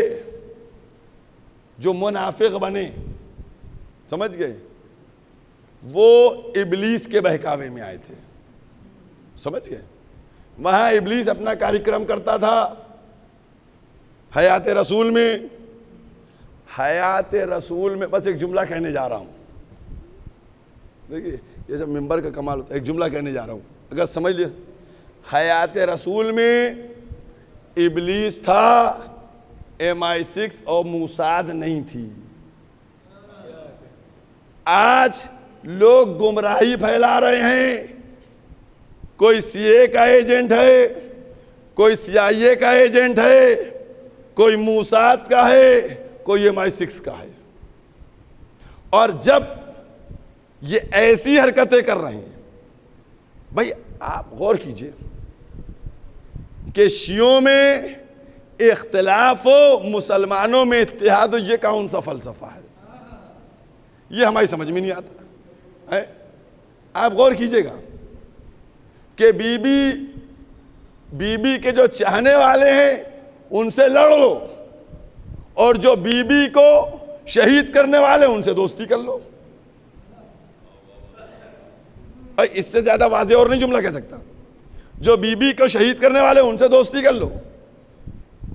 جو منافق بنے، سمجھ گئے، وہ ابلیس کے بہکاوے میں آئے تھے، سمجھ گئے۔ وہاں ابلیس اپنا کاریکرم کرتا تھا حیات رسول میں بس ایک جملہ کہنے جا رہا ہوں، دیکھیے یہ سب ممبر کا کمال ہوتا ہے، ایک جملہ کہنے جا رہا ہوں، اگر سمجھ لیں، حیات رسول میں ابلیس تھا، MI6 اور موساد نہیں تھی۔ آج لوگ گمراہی پھیلا رہے ہیں، کوئی CIA کا ایجنٹ ہے، کوئی CIA کا ایجنٹ ہے، کوئی موساد کا ہے، کوئی MI6 کا ہے، اور جب یہ ایسی حرکتیں کر رہے ہیں، بھائی آپ غور کیجئے کہ شیعوں میں اختلاف ہو، مسلمانوں میں اتحاد ہو، یہ کون سا فلسفہ ہے؟ یہ ہماری سمجھ میں نہیں آتا ہے۔ آپ غور کیجئے گا کہ بی بی کے جو چاہنے والے ہیں ان سے لڑ لو، اور جو بی بی کو شہید کرنے والے ان سے دوستی کر لو۔ اس سے زیادہ واضح اور نہیں جملہ کہہ سکتا۔ جو بی بی کو شہید کرنے والے ان سے دوستی کر لو،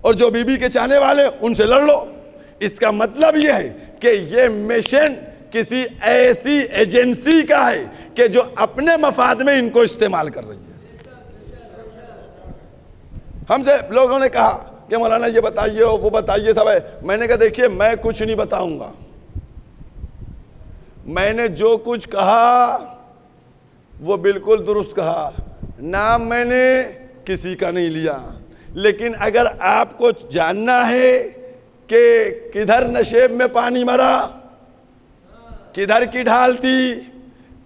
اور جو بی بی کے چاہنے والے ان سے لڑ لو۔ اس کا مطلب یہ ہے کہ یہ مشن کسی ایسی ایجنسی کا ہے کہ جو اپنے مفاد میں ان کو استعمال کر رہی ہے۔ ہم سے لوگوں نے کہا کہ مولانا یہ بتائیے وہ بتائیے سب ہے، میں نے کہا دیکھیے میں کچھ نہیں بتاؤں گا، میں نے جو کچھ کہا وہ بالکل درست کہا، نام میں نے کسی کا نہیں لیا، لیکن اگر آپ کو جاننا ہے کہ کدھر نشیب میں پانی مرا، کدھر کی ڈھال تھی،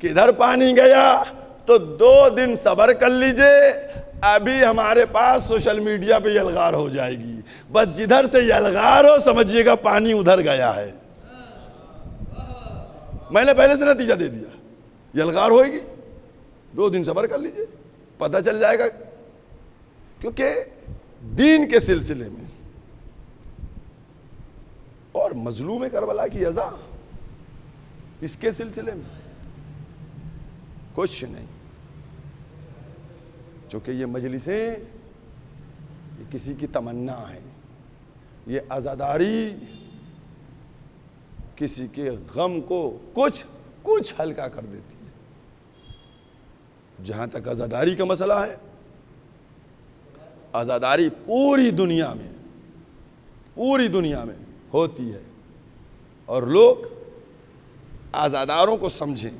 کدھر پانی گیا، تو 2 دن صبر کر لیجئے، ابھی ہمارے پاس سوشل میڈیا پہ یلغار ہو جائے گی، بس جدھر سے یلغار ہو سمجھیے گا پانی ادھر گیا ہے۔ میں نے پہلے سے نتیجہ دے دیا، یلغار ہوئے گی، 2 دن صبر کر لیجئے، پتہ چل جائے گا۔ کیونکہ دین کے سلسلے میں اور مظلوم کربلا کی ازا، اس کے سلسلے میں کچھ نہیں، چونکہ یہ مجلسیں یہ کسی کی تمنا ہے، یہ عزاداری کسی کے غم کو کچھ ہلکا کر دیتی ہے۔ جہاں تک عزاداری کا مسئلہ ہے، عزاداری پوری دنیا میں ہوتی ہے، اور لوگ عزاداروں کو سمجھیں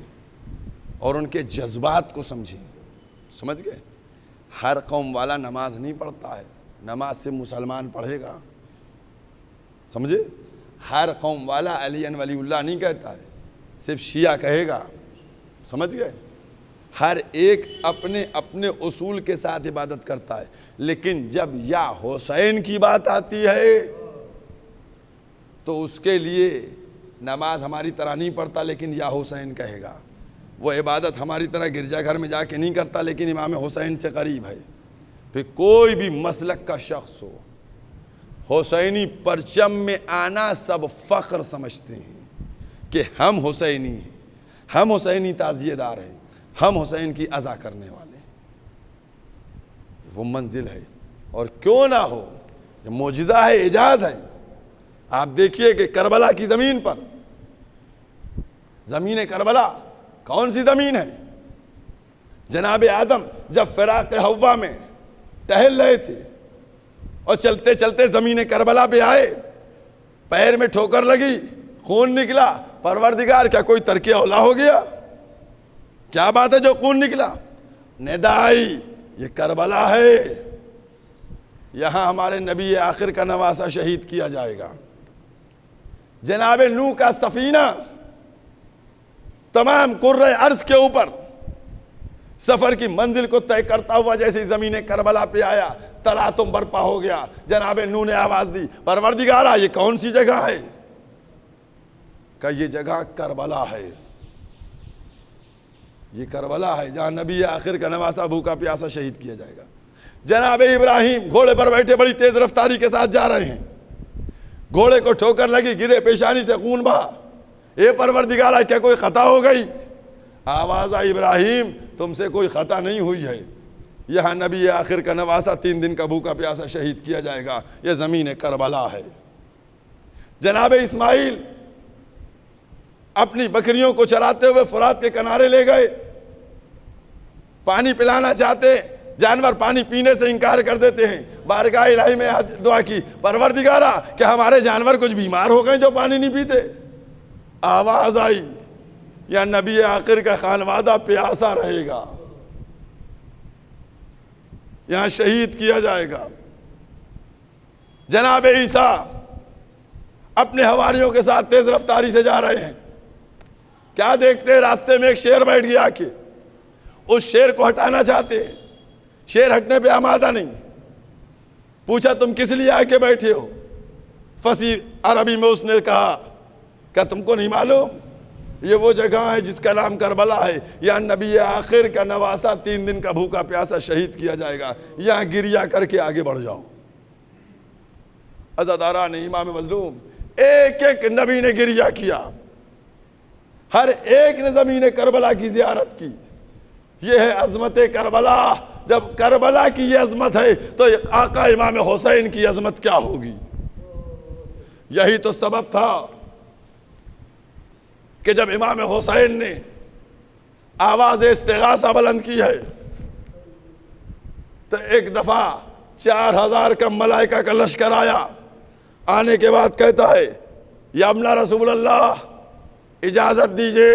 اور ان کے جذبات کو سمجھیں، سمجھ گئے؟ ہر قوم والا نماز نہیں پڑھتا ہے، نماز سے مسلمان پڑھے گا، سمجھے؟ ہر قوم والا علی ولی اللہ نہیں کہتا ہے، صرف شیعہ کہے گا، سمجھ گئے؟ ہر ایک اپنے اپنے اصول کے ساتھ عبادت کرتا ہے، لیکن جب یا حسین کی بات آتی ہے تو اس کے لیے نماز ہماری طرح نہیں پڑھتا، لیکن یا حسین کہے گا۔ وہ عبادت ہماری طرح گرجا گھر میں جا کے نہیں کرتا، لیکن امام حسین سے قریب ہے۔ پھر کوئی بھی مسلک کا شخص ہو، حسینی پرچم میں آنا سب فخر سمجھتے ہیں کہ ہم حسینی ہیں، ہم حسینی تعزیہ دار ہیں، ہم حسین کی عزا کرنے والے ہیں۔ وہ منزل ہے، اور کیوں نہ ہو، یہ معجزہ ہے، اعجاز ہے۔ آپ دیکھیے کہ کربلا کی زمین پر، زمین کربلا کون سی زمین ہے؟ جناب آدم جب فراق حوا میں ٹہل رہے تھے اور چلتے چلتے زمین کربلا پہ آئے، پیر میں ٹھوکر لگی، خون نکلا، پروردگار کیا کوئی ترک اولا ہو گیا؟ کیا بات ہے جو خون نکلا؟ ندا آئی یہ کربلا ہے، یہاں ہمارے نبی آخر کا نواسہ شہید کیا جائے گا۔ جناب نوح کا سفینہ تمام کرۂ ارض کے اوپر سفر کی منزل کو طے کرتا ہوا جیسے زمین کربلا پہ آیا، تلاتم برپا ہو گیا۔ جناب نوح نے آواز دی، پروردگارا یہ کون سی جگہ ہے؟ کہ یہ جگہ کربلا ہے، یہ کربلا ہے جہاں نبی آخر کا نواسہ بھوکا پیاسا شہید کیا جائے گا۔ جناب ابراہیم گھوڑے پر بیٹھے بڑی تیز رفتاری کے ساتھ جا رہے ہیں، گھوڑے کو ٹھوکر لگی، گرے، پیشانی سے خون بہا۔ اے پروردگارا کیا کوئی خطا ہو گئی؟ آواز آئی، ابراہیم تم سے کوئی خطا نہیں ہوئی ہے، یہاں نبی آخر کا نواسہ 3 دن کا بھوکا پیاسا شہید کیا جائے گا، یہ زمین کربلا ہے۔ جناب اسماعیل اپنی بکریوں کو چراتے ہوئے فرات کے کنارے لے گئے، پانی پلانا چاہتے، جانور پانی پینے سے انکار کر دیتے ہیں۔ بارگاہ الہی میں دعا کی، پروردگارا کہ ہمارے جانور کچھ بیمار ہو گئے جو پانی نہیں پیتے؟ آواز آئی، یا نبی آخر کا خانوادہ پیاسا رہے گا، یہاں شہید کیا جائے گا۔ جناب عیسیٰ اپنے حواریوں کے ساتھ تیز رفتاری سے جا رہے ہیں، کیا دیکھتے؟ راستے میں ایک شیر بیٹھ گیا کہ اس شیر کو ہٹانا چاہتے ہیں، شیر ہٹنے پہ آمادہ نہیں۔ پوچھا تم کس لیے آ کے بیٹھے ہو؟ فصیح عربی میں اس نے کہا کہ تم کو نہیں معلوم یہ وہ جگہ ہے جس کا نام کربلا ہے، یہاں نبی آخر کا نواسہ 3 دن کا بھوکا پیاسا شہید کیا جائے گا، یہاں گریا کر کے آگے بڑھ جاؤ۔ عزاداران امام مظلوم، ایک ایک نبی نے گریا کیا، ہر ایک نے زمین کربلا کی زیارت کی۔ یہ ہے عظمت کربلا۔ جب کربلا کی یہ عظمت ہے تو آقا امام حسین کی عظمت کیا ہوگی؟ یہی تو سبب تھا کہ جب امام حسین نے آواز استغاثہ بلند کی ہے تو ایک دفعہ 4000 کا ملائکہ کا لشکر آیا، آنے کے بعد کہتا ہے، یا ابن رسول اللہ اجازت دیجئے،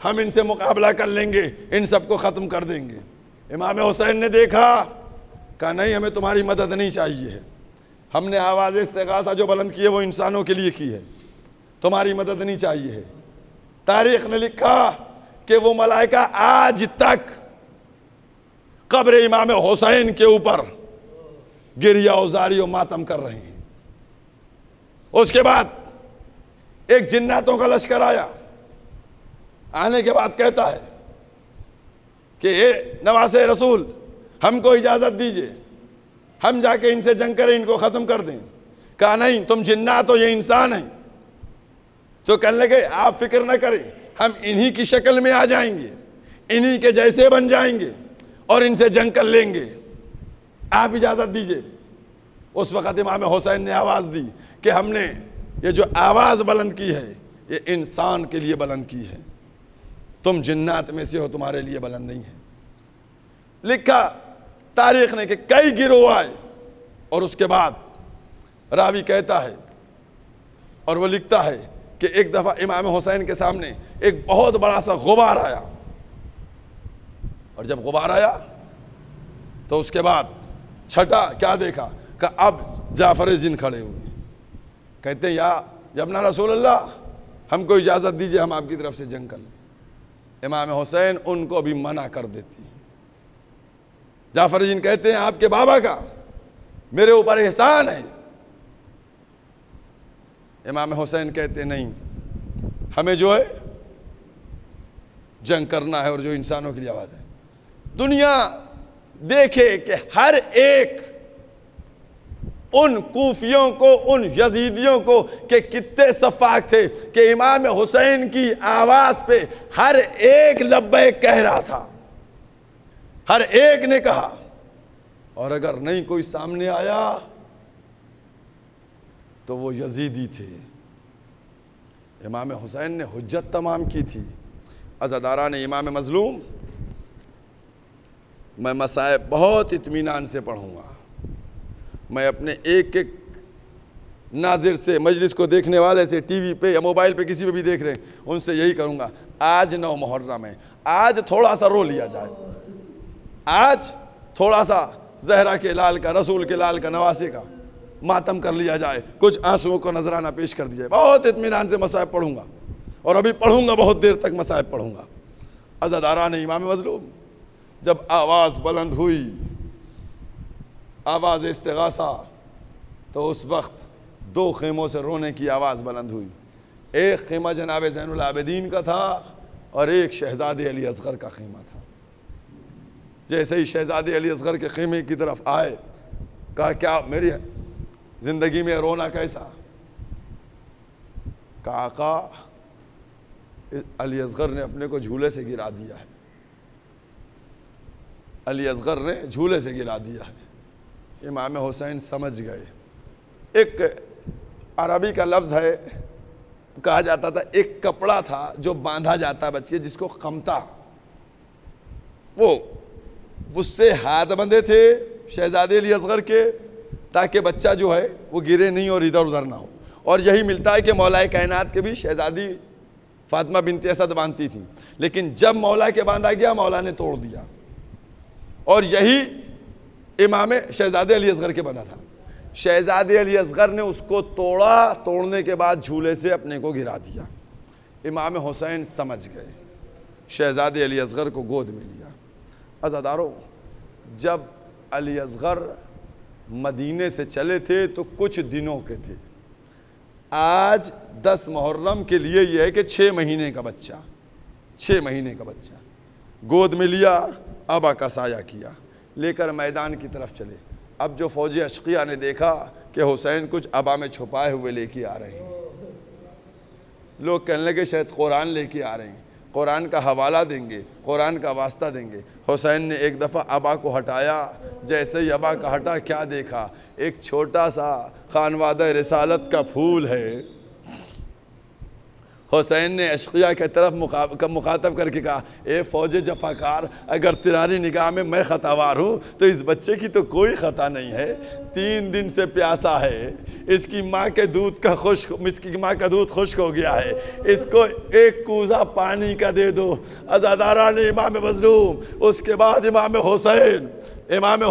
ہم ان سے مقابلہ کر لیں گے، ان سب کو ختم کر دیں گے۔ امام حسین نے دیکھا، کہا نہیں ہمیں تمہاری مدد نہیں چاہیے، ہم نے آواز استغاثہ جو بلند کی ہے وہ انسانوں کے لیے کی ہے، تمہاری مدد نہیں چاہیے ہے۔ تاریخ نے لکھا کہ وہ ملائکہ آج تک قبر امام حسین کے اوپر گریہ وزاری و ماتم کر رہے ہیں۔ اس کے بعد ایک جناتوں کا لشکر آیا، آنے کے بعد کہتا ہے کہ اے نواسے رسول ہم کو اجازت دیجئے، ہم جا کے ان سے جنگ کریں، ان کو ختم کر دیں۔ کہا نہیں تم جنات ہو، یہ انسان ہیں۔ تو کہنے لگے آپ فکر نہ کریں، ہم انہی کی شکل میں آ جائیں گے، انہی کے جیسے بن جائیں گے اور ان سے جنگ کر لیں گے، آپ اجازت دیجئے۔ اس وقت امام حسین نے آواز دی کہ ہم نے یہ جو آواز بلند کی ہے یہ انسان کے لیے بلند کی ہے، تم جنات میں سے ہو، تمہارے لیے بلند نہیں ہے۔ لکھا تاریخ نے کہ کئی گروہ آئے، اور اس کے بعد راوی کہتا ہے اور وہ لکھتا ہے کہ ایک دفعہ امام حسین کے سامنے ایک بہت بڑا سا غبار آیا، اور جب غبار آیا تو اس کے بعد چھٹا کیا دیکھا کہ اب جعفر زند کھڑے ہوئے، کہتے ہیں یا ابن رسول اللہ ہم کو اجازت دیجئے، ہم آپ کی طرف سے جنگ کر لیں۔ امام حسین ان کو بھی منع کر دیتی۔ جعفر زند کہتے ہیں آپ کے بابا کا میرے اوپر احسان ہے۔ امام حسین کہتے نہیں، ہمیں جو ہے جنگ کرنا ہے، اور جو انسانوں کے لیے آواز ہے۔ دنیا دیکھے کہ ہر ایک ان کوفیوں کو، ان یزیدیوں کو کہ کتنے صفاق تھے کہ امام حسین کی آواز پہ ہر ایک لبیک کہہ رہا تھا، ہر ایک نے کہا۔ اور اگر نہیں کوئی سامنے آیا تو وہ یزیدی تھے۔ امام حسین نے حجت تمام کی تھی۔ عزاداران امام مظلوم، میں مسائب بہت اطمینان سے پڑھوں گا، میں اپنے ایک ایک ناظر سے، مجلس کو دیکھنے والے سے، ٹی وی پہ یا موبائل پہ کسی پہ بھی دیکھ رہے ہیں، ان سے یہی کروں گا، آج 9 محرم ہے، آج تھوڑا سا رو لیا جائے، آج تھوڑا سا زہرا کے لال کا، رسول کے لال کا، نواسے کا ماتم کر لیا جائے، کچھ آنسوؤں کو نذرانہ پیش کر دیا جائے۔ بہت اطمینان سے مصائب پڑھوں گا، اور ابھی پڑھوں گا، بہت دیر تک مصائب پڑھوں گا۔ عزاداران امام مظلوم، جب آواز بلند ہوئی، آواز استغاثہ، تو اس وقت 2 خیموں سے رونے کی آواز بلند ہوئی۔ ایک خیمہ جناب زین العابدین کا تھا، اور ایک شہزادے علی اصغر کا خیمہ تھا۔ جیسے ہی شہزادے علی اصغر کے خیمے کی طرف آئے، کہا کیا میری زندگی میں رونا کیسا؟ کہا آقا علی اصغر نے اپنے کو جھولے سے گرا دیا ہے، علی اصغر نے جھولے سے گرا دیا ہے۔ امام حسین سمجھ گئے۔ ایک عربی کا لفظ ہے، کہا جاتا تھا ایک کپڑا تھا جو باندھا جاتا بچے جس کو خمتا، وہ اس سے ہاتھ بندھے تھے شہزادے علی اصغر کے، تاکہ بچہ جو ہے وہ گرے نہیں اور ادھر ادھر نہ ہو۔ اور یہی ملتا ہے کہ مولا کائنات کے بھی شہزادی فاطمہ بنت اسد باندھتی تھی، لیکن جب مولا کے باندھا گیا مولا نے توڑ دیا، اور یہی امام شہزادے علی اصغر کے بندھا تھا۔ شہزادے علی اصغر نے اس کو توڑا، توڑنے کے بعد جھولے سے اپنے کو گرا دیا۔ امام حسین سمجھ گئے، شہزادے علی اصغر کو گود میں لیا۔ عزاداروں، جب علی اصغر مدینے سے چلے تھے تو کچھ دنوں کے تھے۔ آج 10 محرم کے لیے یہ ہے کہ 6 مہینے کا بچہ، 6 مہینے کا بچہ گود میں لیا، ابا کا سایہ کیا، لے کر میدان کی طرف چلے۔ اب جو فوج اشقیہ نے دیکھا کہ حسین کچھ ابا میں چھپائے ہوئے لے کے آ رہے ہیں، لوگ کہنے لگے شاید قرآن لے کے آ رہے ہیں، قرآن کا حوالہ دیں گے، قرآن کا واسطہ دیں گے۔ حسین نے ایک دفعہ ابا کو ہٹایا، جیسے ہی ابا کا ہٹا کیا دیکھا؟ ایک چھوٹا سا خانوادہ رسالت کا پھول ہے۔ حسین نے اشقیہ کی طرف مخاطب کر کے کہا، اے فوج جفاکار، اگر تیراری نگاہ میں خطاوار ہوں تو اس بچے کی تو کوئی خطا نہیں ہے، 3 دن سے پیاسا ہے، اس کی ماں کا دودھ خشک ہو گیا ہے، اس کو ایک کوزہ پانی کا دے دو۔ عزاداران امام مظلوم، اس کے بعد امام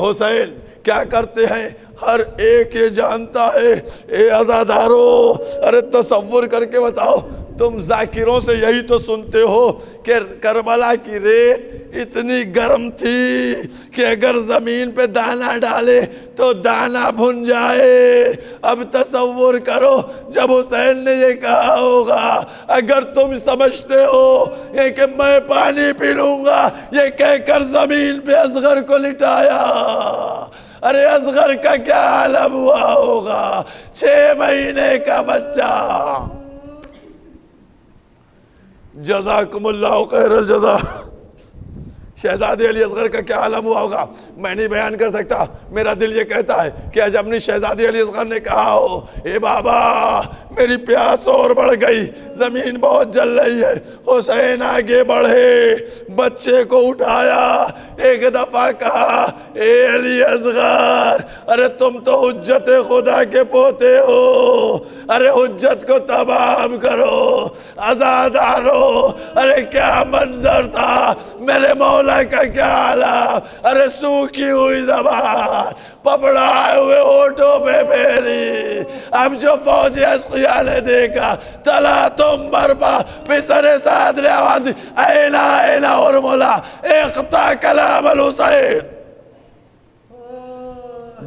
حسین کیا کرتے ہیں؟ ہر ایک یہ جانتا ہے۔ اے عزادارو، ارے تصور کر کے بتاؤ، تم ذاکروں سے یہی تو سنتے ہو کہ کربلا کی ریت اتنی گرم تھی کہ اگر زمین پہ دانا ڈالے تو دانا بھن جائے۔ اب تصور کرو جب حسین نے یہ کہا ہوگا، اگر تم سمجھتے ہو یہ کہ میں پانی پی لوں گا، یہ کہہ کر زمین پہ اصغر کو لٹایا۔ ارے اصغر کا کیا عالم ہوا ہوگا، 6 مہینے کا بچہ۔ جزاکم اللہ خیر الجزا۔ شہزادے علی اصغر کا کیا عالم ہوا ہوگا میں نہیں بیان کر سکتا، میرا دل یہ کہتا ہے کہ جب اپنی شہزادے علی اصغر نے کہا ہو، اے بابا میری پیاس اور بڑھ گئی، زمین بہت جل رہی ہے، حسین آگے بڑھے، بچے کو اٹھایا، ایک دفعہ کہا، اے علی اصغر، ارے تم تو حجت خدا کے پوتے ہو، ارے حجت کو تمام کرو۔ عزادارو، ارے کیا منظر تھا، میرے مولا کا کیا عالم، ارے سوکھی ہوئی زبان، پپڑائے ہوئے ہونٹوں پہ میری۔ اب جو فوج اشقیہ نے دیکھا، تلا تم برپا پسر سعد نے آواز دی، اینا اینا اور مولا اقطع کلام الحسین۔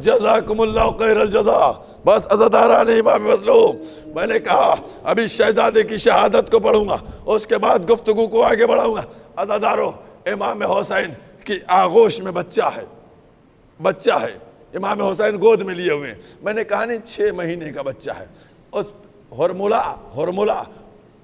جزاکم اللہ خیر الجزا۔ بس عزاداران امام مظلوم، میں نے کہا ابھی شہزادے کی شہادت کو پڑھوں گا، اس کے بعد گفتگو کو آگے بڑھاؤں گا۔ عزادارو، امام حسین کی آغوش میں بچہ ہے، امام حسین گود میں لیے ہوئے ہیں۔ میں نے کہا نہیں 6 مہینے کا بچہ ہے۔ اس ہرملہ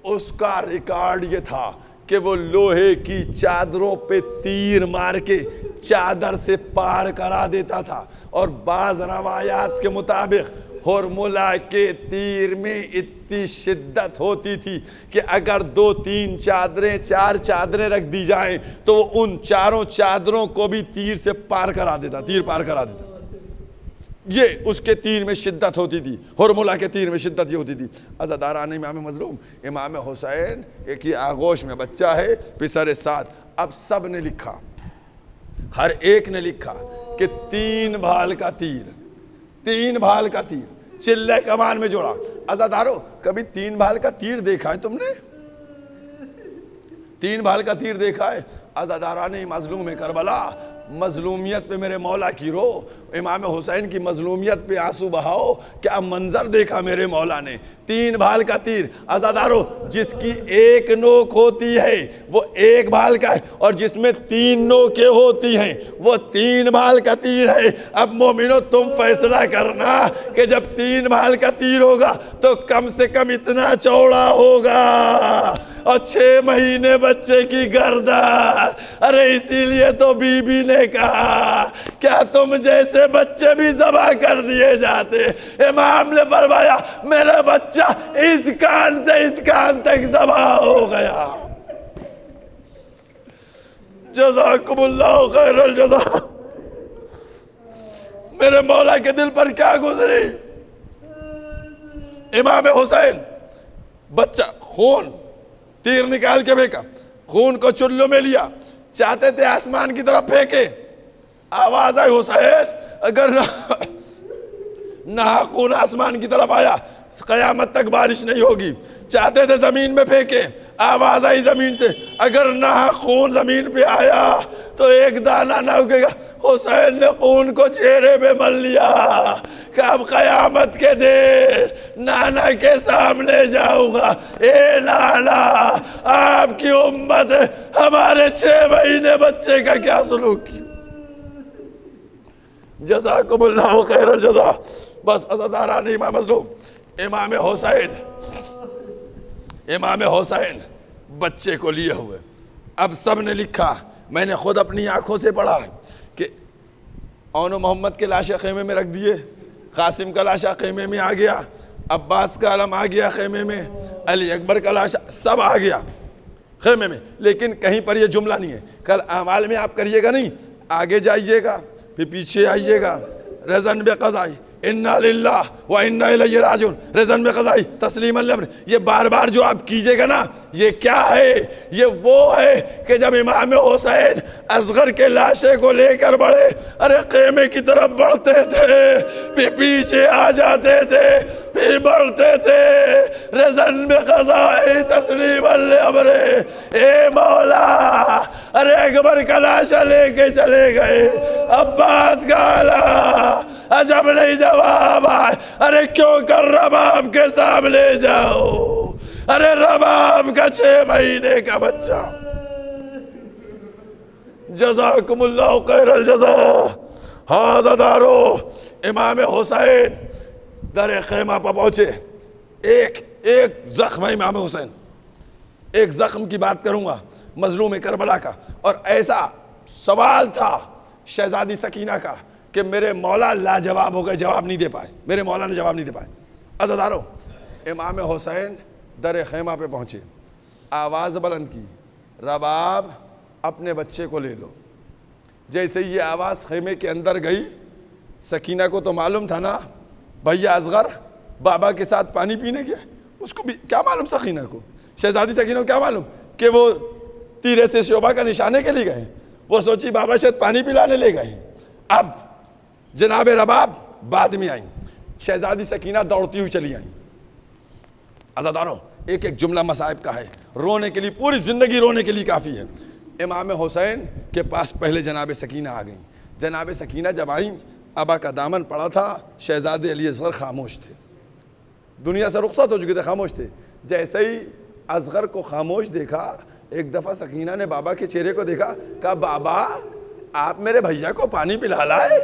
اس کا ریکارڈ یہ تھا کہ وہ لوہے کی چادروں پہ تیر مار کے چادر سے پار کرا دیتا تھا، اور بعض روایات کے مطابق ہرملہ کے تیر میں اتنی شدت ہوتی تھی کہ اگر 2-3 چادریں 4 چادریں رکھ دی جائیں تو وہ ان 4 چادروں کو بھی تیر پار کرا دیتا۔ یہ اس کے تیر میں شدت ہوتی تھی، ہرملہ کے تیر میں شدت یہ ہوتی تھی۔ عزاداران امام مظلوم امام حسین ایک ہی آغوش میں بچہ ہے، پسر سعد۔ اب سب نے لکھا، ہر ایک نے لکھا کہ 3 بھال کا تیر چلے کمان میں جوڑا۔ عزادارو کبھی 3 بھال کا تیر دیکھا ہے تم نے؟ 3 بھال کا تیر دیکھا ہے؟ عزاداران مظلوم کربلا، مظلومیت پہ میرے مولا کی رو، امام حسین کی مظلومیت پہ آنسو بہاؤ۔ کیا منظر دیکھا میرے مولا نے! 3 بھال کا تیر، عزادارو جس کی 1 نوک ہوتی ہے وہ 1 بھال کا ہے، اور جس میں 3 نوکیں ہوتی ہیں وہ 3 بھال کا تیر ہے۔ اب مومنو تم فیصلہ کرنا کہ جب 3 بھال کا تیر ہوگا تو کم سے کم اتنا چوڑا ہوگا، اور 6 مہینے بچے کی گردن۔ ارے اسی لیے تو بی بی نے کہا کیا تم جیسے بچے بھی ذبح کر دیے جاتے؟ امام نے فرمایا میرا بچہ اس کان سے اس کان تک ذبح ہو گیا۔ جزاکم اللہ خیر الجزا۔ میرے مولا کے دل پر کیا گزری؟ امام حسین بچہ خون، تیر نکال کے پھینکا، خون کو چلوں میں لیا، چاہتے تھے آسمان کی طرف پھینکے، آواز آئی حسین اگر نہ خون آسمان کی طرف آیا قیامت تک بارش نہیں ہوگی۔ چاہتے تھے زمین میں پھینکے، آواز آئی زمین سے اگر نہ خون زمین پہ آیا تو ایک دانہ نہ اگے گا۔ حسین نے خون کو چہرے پہ مل لیا کہ اب قیامت کے دن نانا کے سامنے جاؤں گا، اے نانا آپ کی امت ہمارے 6 مہینے بچے کا کیا سلوک کیا؟ جزاکم اللہ خیر الجزا۔ بس عزاداران امام مظلوم امام حسین بچے کو لیے ہوئے، اب سب نے لکھا، میں نے خود اپنی آنکھوں سے پڑھا کہ اون و محمد کے لاشیں خیمے میں رکھ دیے، قاسم کا لاشا خیمے میں آ گیا، عباس کا علم آ گیا خیمے میں، علی اکبر کا لاشا سب آ گیا خیمے میں، لیکن کہیں پر یہ جملہ نہیں ہے۔ کل اعمال میں آپ کریے گا نہیں، آگے جائیے گا پھر پیچھے آئیے گا، رضن بقضائی انا للہ و انا الیہ راجعون، رضن بقضائی تسلیما لامر، یہ بار بار جو آپ کیجئے گا نا، یہ کیا ہے؟ یہ وہ ہے کہ جب امام حسین اصغر کے لاشے کو لے کر بڑھے، ارے خیمے کی طرف بڑھتے تھے پھر پیچھے آ جاتے تھے پھر بڑھتے تھے، رضن بقضائی تسلیما لامر، اے مولا ارے اکبر کا لاشا لے کے چلے گئے، عباس کا علم عجب نہیں جواب آئے، ارے کیوں کر رباب کے سامنے جاؤ؟ ارے رباب کا 6 مہینے کا بچہ۔ جزاکم اللہ خیر الجزا۔ عزادارو امام حسین در خیمہ پر پہنچے، ایک زخم ہے امام حسین، ایک زخم کی بات کروں گا مظلوم کربلا کا، اور ایسا سوال تھا شہزادی سکینہ کا کہ میرے مولا لاجواب ہو گئے، جواب نہیں دے پائے، میرے مولا نے جواب نہیں دے پائے۔ عزادارو امام حسین در خیمہ پہ پہنچے، آواز بلند کی، رباب اپنے بچے کو لے لو۔ جیسے یہ آواز خیمے کے اندر گئی، سکینہ کو تو معلوم تھا نا بھیا اصغر بابا کے ساتھ پانی پینے گیا، اس کو بھی کیا معلوم، سکینہ کو، شہزادی سکینہ کو کیا معلوم کہ وہ تیرے سے شعبہ کا نشانے کے لیے گئے، وہ سوچی بابا شاید پانی پلانے لے گئے۔ اب جناب رباب بعد میں آئیں، شہزادی سکینہ دوڑتی ہوئی چلی آئیں۔ عزاداروں ایک ایک جملہ مصائب کا ہے، رونے کے لیے پوری زندگی رونے کے لیے کافی ہے۔ امام حسین کے پاس پہلے جناب سکینہ آ گئیں، جناب سکینہ جب آئیں، ابا کا دامن پڑا تھا، شہزادے علی اصغر خاموش تھے، دنیا سے رخصت ہو چکے تھے، خاموش تھے۔ جیسے ہی اصغر کو خاموش دیکھا، ایک دفعہ سکینہ نے بابا کے چہرے کو دیکھا، کہا بابا آپ میرے بھیا کو پانی پلا لائے؟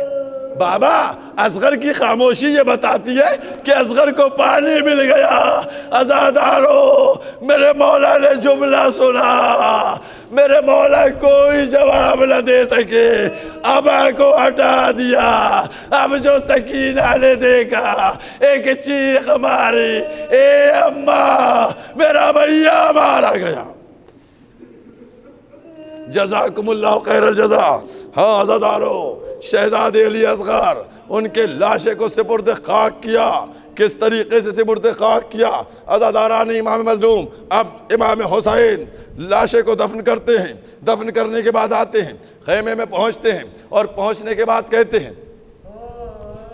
بابا اصغر کی خاموشی یہ بتاتی ہے کہ اصغر کو پانی مل گیا۔ عزادارو میرے مولا نے جملہ سنا، میرے مولا کوئی جواب نہ دے سکے، ابا کو ہٹا دیا۔ اب جو سکینہ نے دیکھا ایک چیخ ماری، اے اماں میرا بھیا مارا گیا۔ جزاکم اللہ خیر الجزا۔ ہاں عزادارو شہزادے علی اصغر ان کے لاشے کو سپرد خاک کیا. کس طریقے سے سپرد خاک کیا؟ عزاداران امام مظلوم اب امام حسین لاشے کو دفن کرتے ہیں. دفن کرنے کے بعد آتے ہیں، خیمے میں پہنچتے ہیں، اور پہنچنے کے بعد کہتے ہیں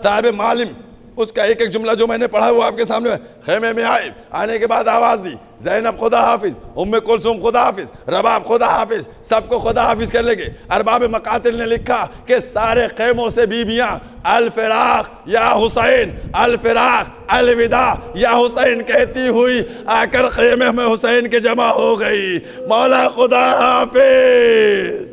صاحب معلم، اس کا ایک ایک جملہ جو میں نے پڑھا وہ آپ کے سامنے. خیمے میں آئے، آنے کے بعد آواز دی، زینب خدا حافظ، ام کلثوم خدا حافظ، رباب خدا حافظ، سب کو خدا حافظ کر لگے. ارباب مقاتل نے لکھا کہ سارے خیموں سے بیویاں الفراق یا حسین، الفراق الوداع یا حسین کہتی ہوئی آ کر خیمے میں حسین کے جمع ہو گئی. مولا خدا حافظ.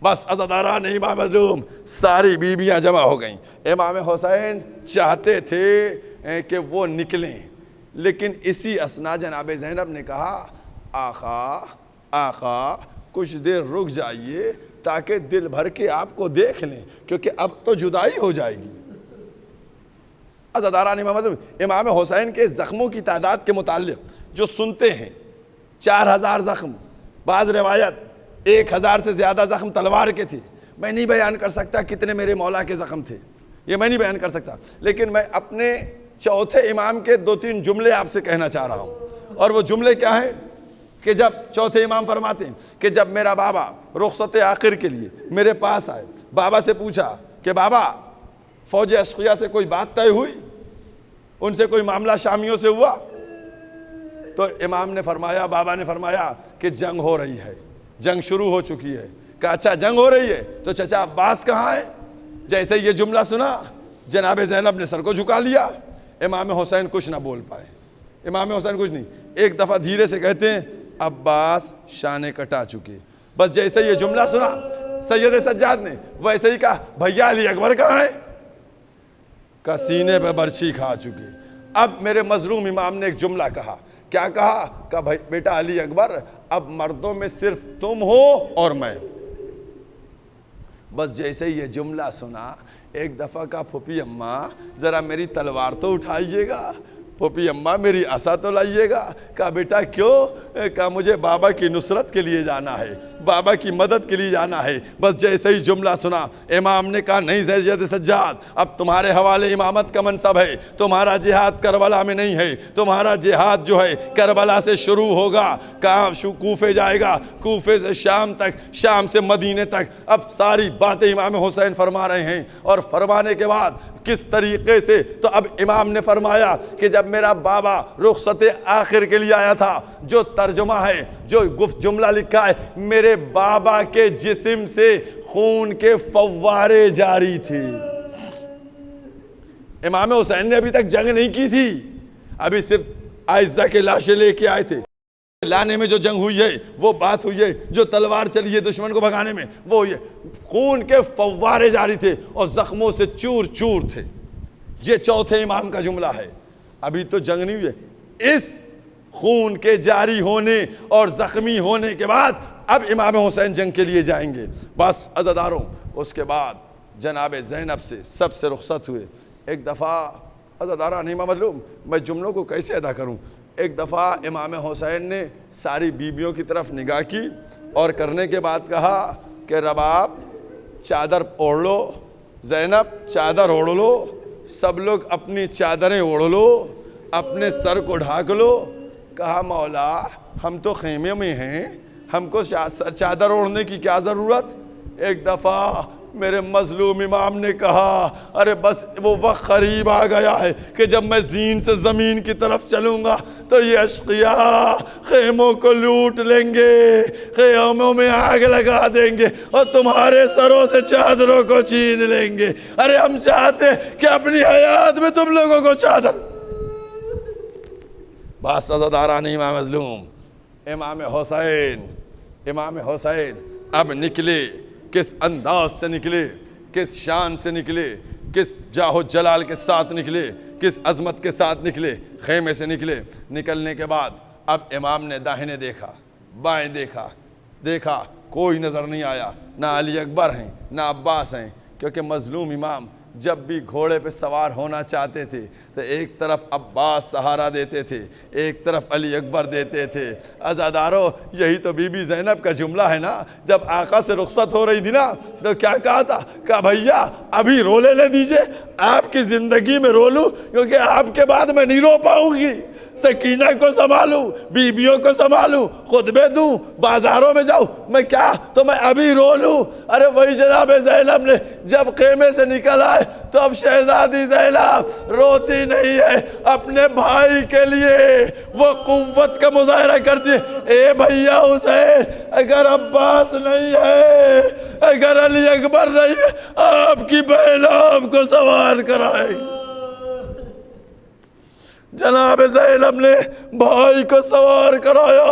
بس عزاداران امام مظلوم ساری بیویاں جمع ہو گئیں. امام حسین چاہتے تھے کہ وہ نکلیں، لیکن اسی اسنا جناب زینب نے کہا آقا کچھ دیر رک جائیے تاکہ دل بھر کے آپ کو دیکھ لیں، کیونکہ اب تو جدائی ہو جائے گی. عزاداران امام مظلوم امام حسین کے زخموں کی تعداد کے متعلق جو سنتے ہیں 4000 زخم، بعض روایت 1000 سے زیادہ زخم تلوار کے تھے. میں نہیں بیان کر سکتا کتنے میرے مولا کے زخم تھے، یہ میں نہیں بیان کر سکتا، لیکن میں اپنے چوتھے امام کے 2-3 جملے آپ سے کہنا چاہ رہا ہوں. اور وہ جملے کیا ہیں کہ جب چوتھے امام فرماتے ہیں کہ جب میرا بابا رخصت آخر کے لیے میرے پاس آئے، بابا سے پوچھا کہ بابا فوج اشقیہ سے کوئی بات طے ہوئی، ان سے کوئی معاملہ شامیوں سے ہوا؟ تو امام نے فرمایا، بابا نے فرمایا کہ جنگ ہو رہی ہے، جنگ شروع ہو چکی ہے. کہا اچھا جنگ ہو رہی ہے تو چچا عباس کہاں ہے؟ جیسے یہ جملہ سنا جناب زینب نے سر کو جھکا لیا. امام حسین کچھ نہ بول پائے، امام حسین کچھ نہیں. ایک دفعہ دھیرے سے کہتے ہیں عباس شانے کٹا چکے. بس جیسے یہ جملہ سنا سید سجاد نے ویسے ہی کہا بھیا علی اکبر کہاں ہے؟ کا سینے پہ برچھی کھا چکے. اب میرے مظلوم امام نے ایک جملہ کہا، کیا کہا؟ کہ بھائی بیٹا علی اکبر اب مردوں میں صرف تم ہو اور میں. بس جیسے یہ جملہ سنا ایک دفعہ کا پھوپھی اماں ذرا میری تلوار تو اٹھائیے گا، پھوپھی اماں میری عصا تو لائیے گا. کہا بیٹا کیوں؟ کہا مجھے بابا کی نصرت کے لیے جانا ہے، بابا کی مدد کے لیے جانا ہے. بس جیسے ہی جملہ سنا امام نے کہا نہیں سید سجاد اب تمہارے حوالے امامت کا منصب ہے، تمہارا جہاد کربلا میں نہیں ہے، تمہارا جہاد جو ہے کربلا سے شروع ہوگا. کہاں کوفے جائے گا، کوفے سے شام تک، شام سے مدینے تک. اب ساری باتیں امام حسین فرما رہے ہیں، اور فرمانے کے بعد کس طریقے سے، تو اب امام نے فرمایا کہ جب میرا بابا رخصت آخر کے لیے آیا تھا، جو ترجمہ ہے، جو جملہ لکھا ہے، میرے بابا کے جسم سے خون کے فوارے جاری تھے. امام حسین نے ابھی تک جنگ نہیں کی تھی، ابھی صرف عائشہ کے لاشیں لے کے آئے تھے. لانے میں جو جنگ ہوئی ہے وہ بات ہوئی ہے، جو تلوار چلی ہے دشمن کو بھگانے میں وہ ہوئی ہے. خون کے فوارے جاری تھے اور زخموں سے چور چور تھے. یہ چوتھے امام کا جملہ ہے. ابھی تو جنگ نہیں ہوئی ہے. اس خون کے جاری ہونے اور زخمی ہونے کے بعد اب امام حسین جنگ کے لیے جائیں گے. بس عزاداروں اس کے بعد جناب زینب سے سب سے رخصت ہوئے. ایک دفعہ عزاداران امام مظلوم میں جملوں کو کیسے ادا کروں. ایک دفعہ امام حسین نے ساری بیویوں کی طرف نگاہ کی اور کرنے کے بعد کہا کہ رباب چادر اوڑھ لو، زینب چادر اوڑھ لو، سب لوگ اپنی چادریں اوڑھ لو، اپنے سر کو ڈھانک لو. کہا مولا ہم تو خیمے میں ہیں، ہم کو چادر اوڑھنے کی کیا ضرورت. ایک دفعہ میرے مظلوم امام نے کہا ارے بس وہ وقت قریب آ گیا ہے کہ جب میں زین سے زمین کی طرف چلوں گا تو یہ اشقیاء خیموں کو لوٹ لیں گے، خیموں میں آگ لگا دیں گے اور تمہارے سروں سے چادروں کو چھین لیں گے. ارے ہم چاہتے کہ اپنی حیات میں تم لوگوں کو چادر. بس عزاداران امام مظلوم امام حسین اب نکلے. کس انداز سے نکلے، کس شان سے نکلے، کس جاہ و جلال کے ساتھ نکلے، کس عظمت کے ساتھ نکلے. خیمے سے نکلے. نکلنے کے بعد اب امام نے داہنے دیکھا، بائیں دیکھا کوئی نظر نہیں آیا. نہ علی اکبر ہیں نہ عباس ہیں، کیونکہ مظلوم امام جب بھی گھوڑے پہ سوار ہونا چاہتے تھے تو ایک طرف عباس سہارا دیتے تھے، ایک طرف علی اکبر دیتے تھے۔ عزادارو، یہی تو بی بی زینب کا جملہ ہے نا، جب آقا سے رخصت ہو رہی تھی نا تو کیا کہا تھا؟ کہا بھیا ابھی رو لینے دیجئے، آپ کی زندگی میں رو لوں کیونکہ آپ کے بعد میں نہیں رو پاؤں گی، سکینہ کو سنبھالوں، بیویوں کو سنبھالوں، خطبے دوں، بازاروں میں جاؤں، میں کیا تو میں ابھی رو لوں۔ ارے وہی جناب زینب نے جب خیمے سے نکل آئے تو اب شہزادی زینب روتی نہیں ہے، اپنے بھائی کے لیے وہ قوت کا مظاہرہ کرتی ہے۔ اے بھیا حسین، اگر عباس نہیں ہے، اگر علی اکبر نہیں ہے، آپ کی بہن آپ کو سوار کرائے گی۔ جناب زینب نے بھائی کو سوار کرایا۔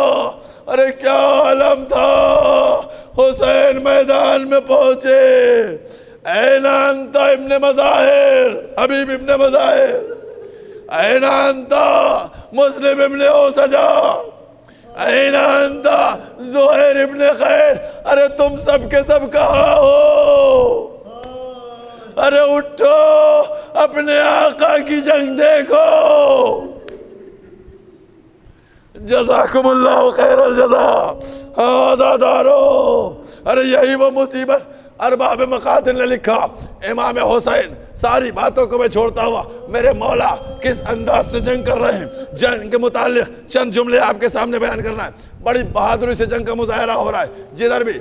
ارے کیا عالم تھا۔ حسین میدان میں پہنچے، این انت ابن مظاہر، حبیب ابن مظاہر، این انت مسلم ابن اوسجا، این انت زہیر ابن خیر، ارے تم سب کے سب کہاں ہو؟ ارے اٹھو، اپنے آقا کی جنگ دیکھو۔ جزاکم اللہ خیر الجزا۔ آزادارو، ارے یہی وہ مصیبت ارباب مقاتل نے لکھا۔ امام حسین، ساری باتوں کو میں چھوڑتا ہوا، میرے مولا کس انداز سے جنگ کر رہے ہیں، جنگ کے متعلق چند جملے آپ کے سامنے بیان کرنا ہے۔ بڑی بہادری سے جنگ کا مظاہرہ ہو رہا ہے، جدھر بھی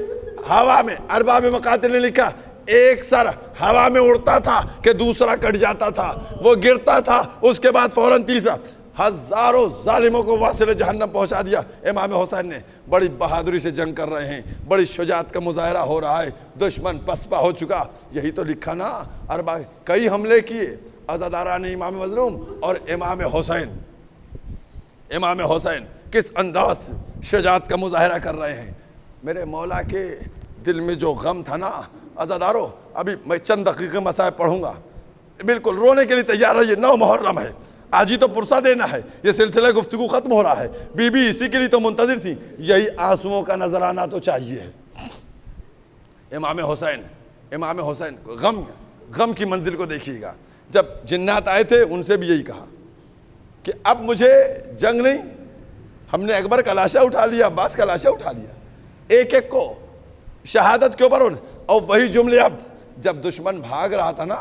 ہوا میں ارباب مقاتل نے لکھا ایک سر ہوا میں اڑتا تھا کہ دوسرا کٹ جاتا تھا، وہ گرتا تھا، اس کے بعد فوراً تیسرا، ہزاروں ظالموں کو واصل جہنم پہنچا دیا۔ امام حسین نے بڑی بہادری سے جنگ کر رہے ہیں، بڑی شجاعت کا مظاہرہ ہو رہا ہے، دشمن پسپا ہو چکا۔ یہی تو لکھا نا، اربع کئی حملے کیے عزاداران امام مظلوم اور امام حسین۔ امام حسین کس انداز سے شجاعت کا مظاہرہ کر رہے ہیں۔ میرے مولا کے دل میں جو غم تھا نا عزادارو، ابھی میں چند دقیقے مصائب پڑھوں گا، بالکل رونے کے لیے تیار رہیے۔ 9 محرم ہے، آج ہی تو پرسہ دینا ہے، یہ سلسلہ گفتگو ختم ہو رہا ہے۔ بی بی اسی کے لیے تو منتظر تھی، یہی آنسوؤں کا نظرانہ تو چاہیے۔ امام حسین غم کی منزل کو دیکھیے گا۔ جب جنات آئے تھے ان سے بھی یہی کہا کہ اب مجھے جنگ نہیں، ہم نے اکبر کا لاشا اٹھا لیا، عباس کا لاشا اٹھا لیا، ایک ایک کو شہادت کے اوپر۔ اور وہی جملے اب جب دشمن بھاگ رہا تھا نا،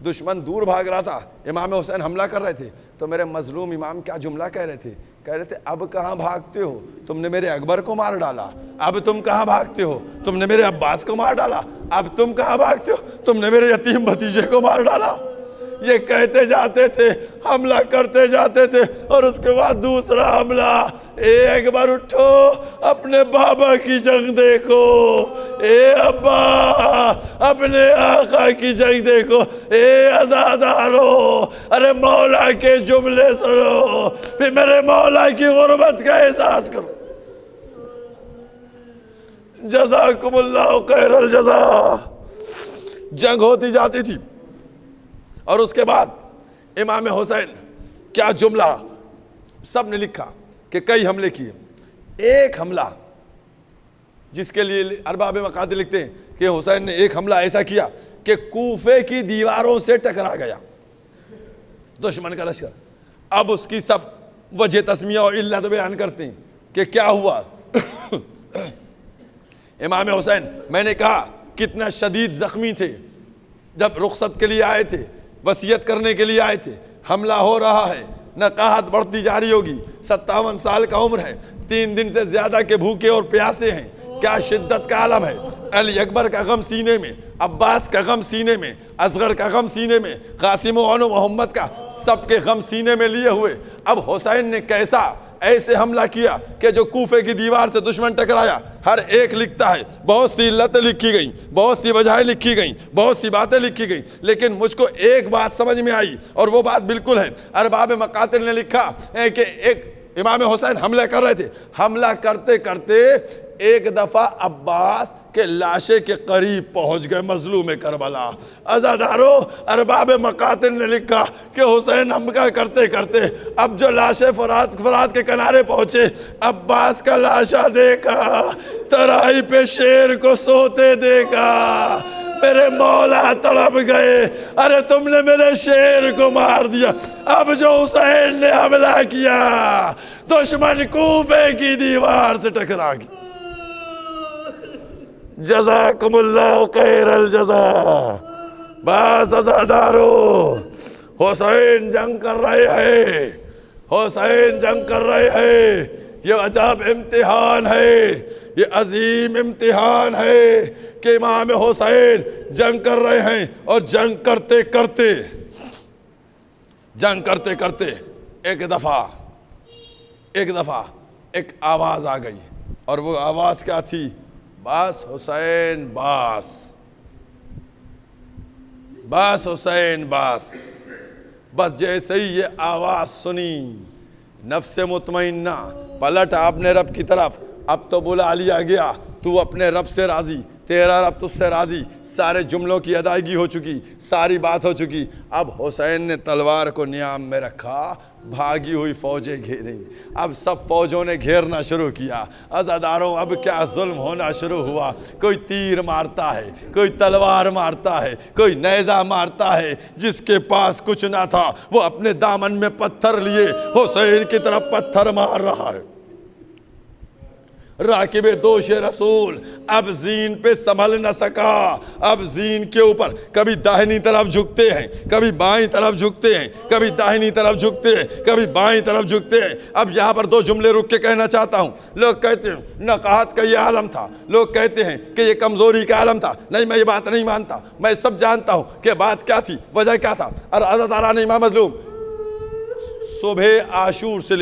دشمن دور بھاگ رہا تھا، امام حسین حملہ کر رہے تھے، تو میرے مظلوم امام کیا جملہ کہہ رہے تھے؟ کہہ رہے تھے اب کہاں بھاگتے ہو، تم نے میرے اکبر کو مار ڈالا۔ اب تم کہاں بھاگتے ہو، تم نے میرے عباس کو مار ڈالا۔ اب تم کہاں بھاگتے ہو، تم نے میرے یتیم بھتیجے کو مار ڈالا۔ یہ کہتے جاتے تھے، حملہ کرتے جاتے تھے، اور اس کے بعد دوسرا حملہ۔ اے اکبر اٹھو، اپنے بابا کی جنگ دیکھو، اے ابا اپنے آقا کی جنگ دیکھو، اے عزادارو ارے مولا کے جملے سنو، پھر میرے مولا کی غربت کا احساس کرو۔ جزاکم اللہ خیر الجزا۔ جنگ ہوتی جاتی تھی، اور اس کے بعد امام حسین کیا جملہ سب نے لکھا کہ کئی حملے کیے۔ ایک حملہ جس کے لیے ارباب مقاتل لکھتے ہیں کہ حسین نے ایک حملہ ایسا کیا کہ کوفے کی دیواروں سے ٹکرا گیا دشمن کا لشکر۔ اب اس کی سب وجہ تسمیہ اور علت بیان کرتے ہیں کہ کیا ہوا۔ امام حسین میں نے کہا کتنا شدید زخمی تھے، جب رخصت کے لیے آئے تھے، وصیت کرنے کے لیے آئے تھے، حملہ ہو رہا ہے، نقاہت بڑھتی جاری ہوگی، 57 سال کا عمر ہے، 3 دن سے زیادہ کے بھوکے اور پیاسے ہیں، کیا شدت کا عالم ہے۔ علی اکبر کا غم سینے میں، عباس کا غم سینے میں، اصغر کا غم سینے میں، قاسم و محمد کا، سب کے غم سینے میں لیے ہوئے اب حسین نے کیسا ایسے حملہ کیا کہ جو کوفے کی دیوار سے دشمن ٹکرایا۔ ہر ایک لکھتا ہے، بہت سی علتیں لکھی گئیں، بہت سی وجہیں لکھی گئیں، بہت سی باتیں لکھی گئیں، لیکن مجھ کو ایک بات سمجھ میں آئی اور وہ بات بالکل ہے۔ ارباب مقاتل نے لکھا ہے کہ ایک امام حسین حملہ کر رہے تھے، حملہ کرتے کرتے ایک دفعہ عباس کے لاشے کے قریب پہنچ گئے مظلوم کربلا۔ عزادارو ارباب مقاتل نے لکھا کہ حسین حملہ کرتے کرتے اب جو لاشے فرات کے کنارے پہنچے، عباس کا لاشا دیکھا، ترائی پہ شیر کو سوتے دیکھا، میرے مولا تڑپ گئے، ارے تم نے میرے شیر کو مار دیا۔ اب جو حسین نے حملہ کیا دشمن کوفے کی دیوار سے ٹکرا گیا۔ جزاکم اللہ خیر الجزا۔ بس عزادارو، حسین جنگ کر رہے ہیں، حسین جنگ کر رہے ہیں۔ یہ عجب امتحان ہے، یہ عظیم امتحان ہے کہ امام حسین جنگ کر رہے ہیں، اور جنگ کرتے کرتے ایک دفعہ ایک آواز آ گئی، اور وہ آواز کیا تھی؟ بس حسین بس حسین بس۔ بس جیسے ہی یہ آواز سنی، نفس مطمئنہ پلٹ اپنے رب کی طرف، اب تو بلا لیا گیا، تو اپنے رب سے راضی، تیرا رب تجھ سے راضی، سارے جملوں کی ادائیگی ہو چکی، ساری بات ہو چکی۔ اب حسین نے تلوار کو نیام میں رکھا، بھاگی ہوئی فوجیں گھیریں، اب سب فوجوں نے گھیرنا شروع کیا۔ عزاداروں، اب کیا ظلم ہونا شروع ہوا، کوئی تیر مارتا ہے، کوئی تلوار مارتا ہے، کوئی نیزہ مارتا ہے۔ جس کے پاس کچھ نہ تھا وہ اپنے دامن میں پتھر لیے حسین کی طرف پتھر مار رہا ہے۔ راکب دوش رسول اب زین پہ سنبھل نہ سکا، اب زین کے اوپر کبھی داہنی طرف جھکتے ہیں، کبھی بائیں طرف جھکتے ہیں، کبھی داہنی طرف جھکتے ہیں، کبھی بائیں طرف جھکتے ہیں۔ اب یہاں پر 2 جملے رک کے کہنا چاہتا ہوں۔ لوگ کہتے ہیں نقاہت کا یہ عالم تھا، لوگ کہتے ہیں کہ یہ کمزوری کا عالم تھا۔ نہیں، میں یہ بات نہیں مانتا، میں سب جانتا ہوں کہ بات کیا تھی، وجہ کیا تھا۔ اور عزاداران امام مظلوم، صبح عاشور سے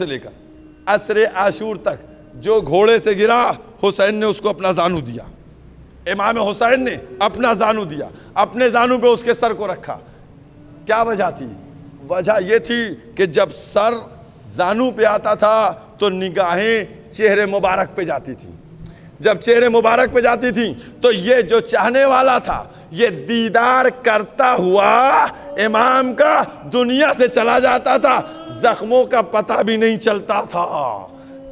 لے کر عصر عاشور تک جو گھوڑے سے گرا، حسین نے اس کو اپنا زانو دیا، امام حسین نے اپنا زانو دیا، اپنے زانو پہ اس کے سر کو رکھا۔ کیا وجہ تھی؟ وجہ یہ تھی کہ جب سر زانو پہ آتا تھا تو نگاہیں چہرے مبارک پہ جاتی تھی، جب چہرے مبارک پہ جاتی تھی تو یہ جو چاہنے والا تھا یہ دیدار کرتا ہوا امام کا دنیا سے چلا جاتا تھا، زخموں کا پتہ بھی نہیں چلتا تھا۔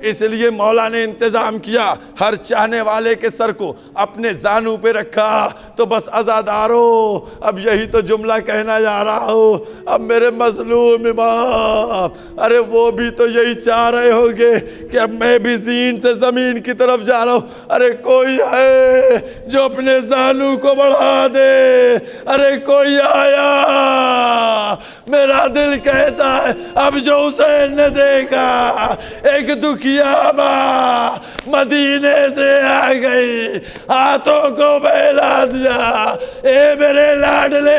اس لیے مولا نے انتظام کیا، ہر چاہنے والے کے سر کو اپنے زانو پہ رکھا۔ تو بس عزادارو، اب یہی تو جملہ کہنا جا رہا ہوں۔ اب میرے مظلوم امام، ارے وہ بھی تو یہی چاہ رہے ہوں گے کہ اب میں بھی زین سے زمین کی طرف جا رہا ہوں، ارے کوئی ہے جو اپنے زانو کو بڑھا دے، ارے کوئی آیا۔ میرا دل کہتا ہے اب جو حسین نے دیکھا، ایک دکھیا ماں مدینے سے آ گئی، ہاتھوں کو بہلا دیا، اے میرے لاڈلے،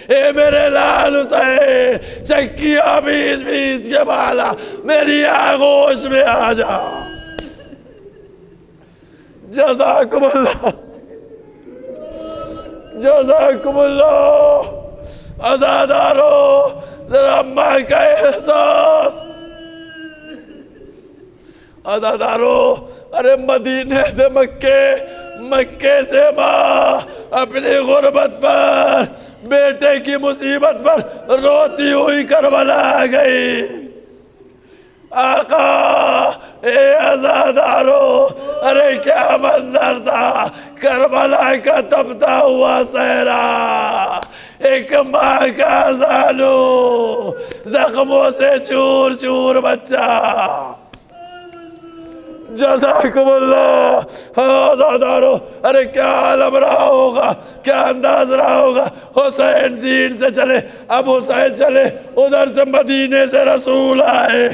اے میرے لال حسین، چکیاں بیس بیس کے بالا میری آغوش میں آ جا۔ جزاکم اللہ، جزاکم اللہ۔ عزادارو، ذرا ماں کا احساس۔ عزادارو، ارے مدینے سے مکے سے ماں اپنی غربت پر، بیٹے کی مصیبت پر روتی ہوئی کربلا آ گئی۔ آقا، اے عزادارو، ارے کیا منظر تھا، کربلا کا تپتا ہوا صحرا، ایک ماں کا زانو، زخموں سے چور چور بچہ۔ جزاکم اللہ۔ ہاں عزادارو، ارے کیا عالم رہا ہوگا، کیا انداز رہا ہوگا۔ حسین زین سے چلے، اب حسین چلے، ادھر سے مدینے سے رسول آئے،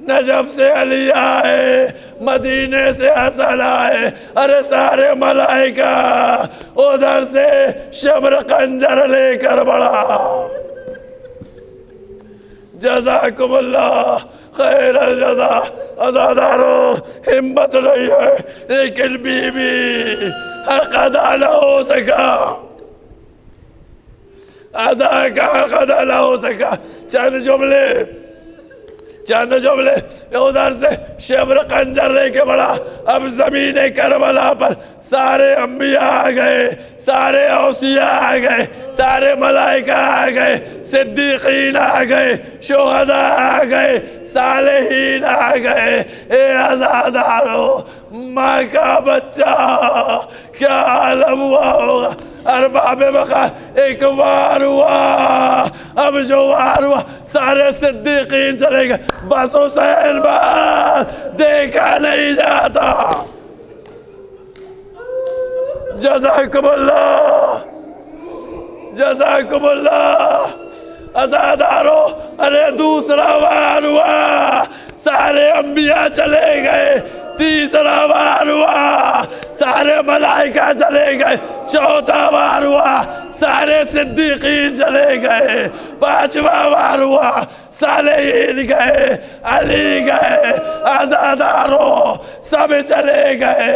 نجف سے علی آئے، مدینے سے حسن آئے، ارے سارے ملائکہ ادھر سے شمر خنجر لے کر بڑھا۔ جزاکم اللہ خیر الجزا۔ عزادارو، ہمت نہیں ہے لیکن بی بی حق ادا نہ ہو سکا، عزا کا حق ادا نہ ہو سکا۔ چند جملے چند جملے ادھر سے شبر خنجر لے کے بڑھا. اب زمین کربلا پر سارے انبیاء آ گئے, سارے اوصیاء آ گئے, سارے ملائکہ آ گئے, صدیقین آ گئے, شہداء آ گئے, صالحین آ گئے. اے عزادارو, ماں کا بچہ کیا عالم ہوا ہوگا. ارباب بقا ایک وار ہوا. اب جو وار ہوا سارے صدیقین چلے گئے, بس حسین بس دیکھا نہیں جاتا. جزاکم اللہ, جزاکم اللہ. عزادارو, ارے دوسرا وار ہوا, سارے انبیاء چلے گئے. تیسرا وار ہوا, سارے ملائکہ چلے گئے. چوتھا وار ہوا, سارے صدیقین چلے گئے. پانچواں وار ہوا, صالحین گئے, علی گئے, عزادارو سب چلے گئے.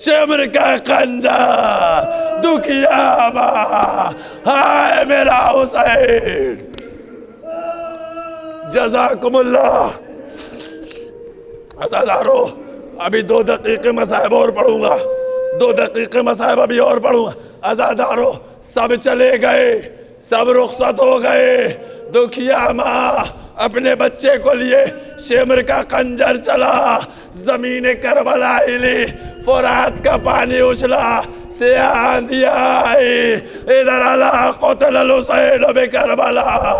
شمر کا خنجر دکھیا ماں, ہائے میرا حسین. جزاکم اللہ. عزادارو, ابھی 2 دقیقے مصائب اور پڑھوں گا, 2 دقیقے مصائب ابھی اور پڑھوں گا. عزادارو سب چلے گئے, سب رخصت ہو گئے. دکھیا ماں اپنے بچے کو لیے شمر کا خنجر چلا, زمین کربلا ہلی, فرات کا پانی اچھلا, سیاہ آندھی آئی. ادھر اللہ قتل الحسین بکربلا,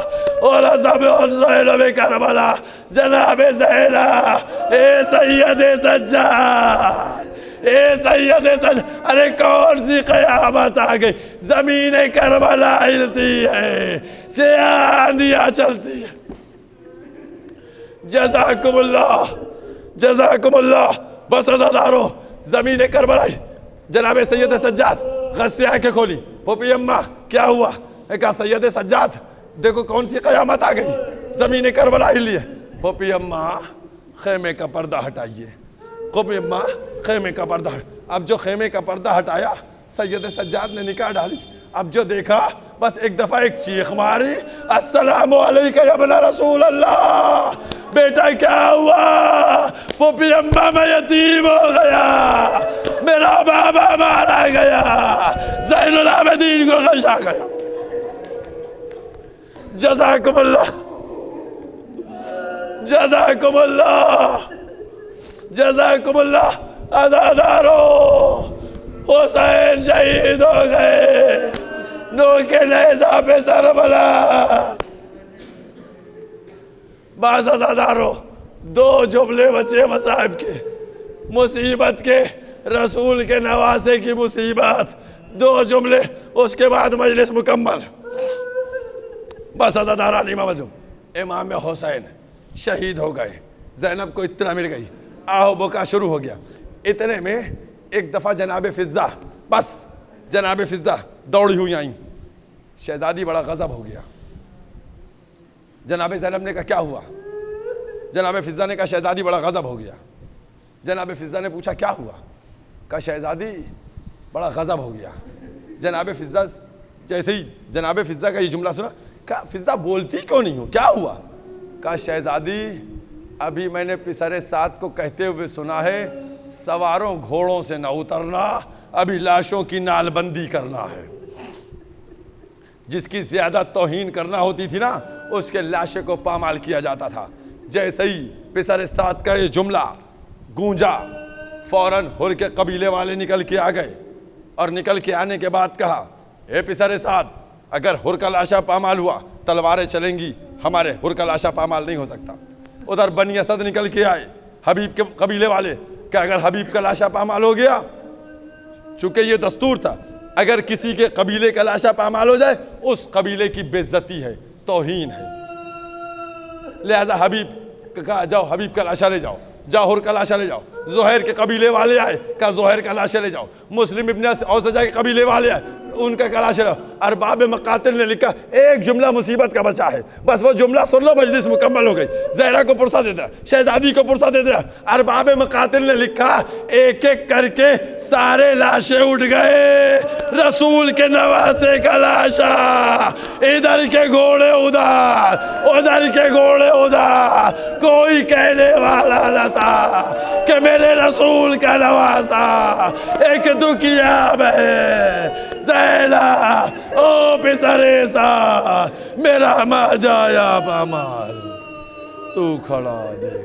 ولزم الحسین بکربلا. جناب زینب, اے سید سجاد, اے سید سجاد, ارے کون سی قیامت آ گئی. زمین کربلا ہلتی ہے, سیاہ آندھیاں چلتی ہے. جزاکم اللہ, جزاکم اللہ. بس عزادارو, زمین کربلا. جناب سید سجاد غصے آنکھیں کھولی. پھوپھی اماں کیا ہوا؟ کہا سید سجاد دیکھو کون سی قیامت آ گئی, زمین کربلا ہلی ہے. پھوپھی اماں خیمے کا پردہ ہٹائیے. پھوپھی اماں خیمے کا پردہ. اب جو خیمے کا پردہ ہٹایا, سید سجاد نے نکاح ڈالی. اب جو دیکھا بس ایک دفعہ ایک چیخ ماری, السلام علیکم یا ابن رسول اللہ. بیٹا کیا ہوا؟ پھوپھی اماں میں یتیم ہو گیا, میرا بابا مارا گیا, زین العابدین کو غشا گیا. جزاکم اللہ, جزاکم اللہ, جزاکم اللہ. عزادارو حسین شہید ہو گئے, نو کے نیزہ پہ سر بلند. بعض عزادارو 2 جملے بچے مصائب کے, مصیبت کے, رسول کے نواسے کی مصیبت. 2 جملے, اس کے بعد مجلس مکمل. بس عزاداران امام حسین شہید ہو گئے. زینب کو اطلاع مل گئی, آہو بکا شروع ہو گیا. اتنے میں ایک دفعہ جناب فضہ, بس جناب فضہ دوڑی ہوئی آئیں. شہزادی بڑا غضب ہو گیا. جناب زینب نے کہا کیا ہوا؟ جناب فضہ نے کہا شہزادی بڑا غضب ہو گیا. جناب فضہ نے پوچھا کیا ہوا؟ کہا شہزادی بڑا غضب ہو گیا. جناب فضہ جیسے ہی جناب فضہ کا یہ جملہ سنا, کہا فضہ بولتی کیوں نہیں ہو, کیا ہوا؟ کہا شہزادی ابھی میں نے پسر سعد کو کہتے ہوئے سنا ہے سواروں گھوڑوں سے نہ اترنا, ابھی لاشوں کی نال بندی کرنا ہے. جس کی زیادہ توہین کرنا ہوتی تھی نا, اس کے لاشے کو پامال کیا جاتا تھا. جیسے ہی پسر سعد کا یہ جملہ گونجا, فوراً ہر کے قبیلے والے نکل کے آ گئے, اور نکل کے آنے کے بعد کہا اے پسر سعد, اگر ہر کا لاشا پامال ہوا تلواریں چلیں گی, ہمارے ہر کا لاشا پامال نہیں ہو سکتا. ادھر بنی اسد نکل کے آئے, حبیب کے قبیلے والے, کہ اگر حبیب کا لاشا پامال ہو گیا, چونکہ یہ دستور تھا اگر کسی کے قبیلے کا لاشا پامال ہو جائے اس قبیلے کی بے عزتی ہے, توہین ہے. لہذا حبیب کہا جاؤ حبیب کا لاشا لے جاؤ, جاؤ ہر کا لاشا لے جاؤ. زہیر کے قبیلے والے آئے, کہا زہیر کا لاشا لے جاؤ. مسلم ابن اوسجا کے قبیلے والے آئے, ان کا کلاش رہا. ارباب مقاتل نے لکھا ایک جملہ مصیبت کا بچا ہے, بس وہ جملہ سن لو مجلس مکمل ہو گئی. زہرا کو پرسہ دے دیا, شہزادی کو پرسہ دے دیا. ارباب مقاتل نے لکھا ایک ایک کر کے سارے لاشیں اٹھ گئے, رسول کے نواسے کا لاشا, ادھر کے گھوڑے ادھر, ادھر کے گھوڑے ادھر. کوئی کہنے والا نہ تھا کہ میرے رسول کا نواسا ایک دکھیا ہے. زیلا او پسریسا میرا ماں جایا پامال, تو کھڑا دے.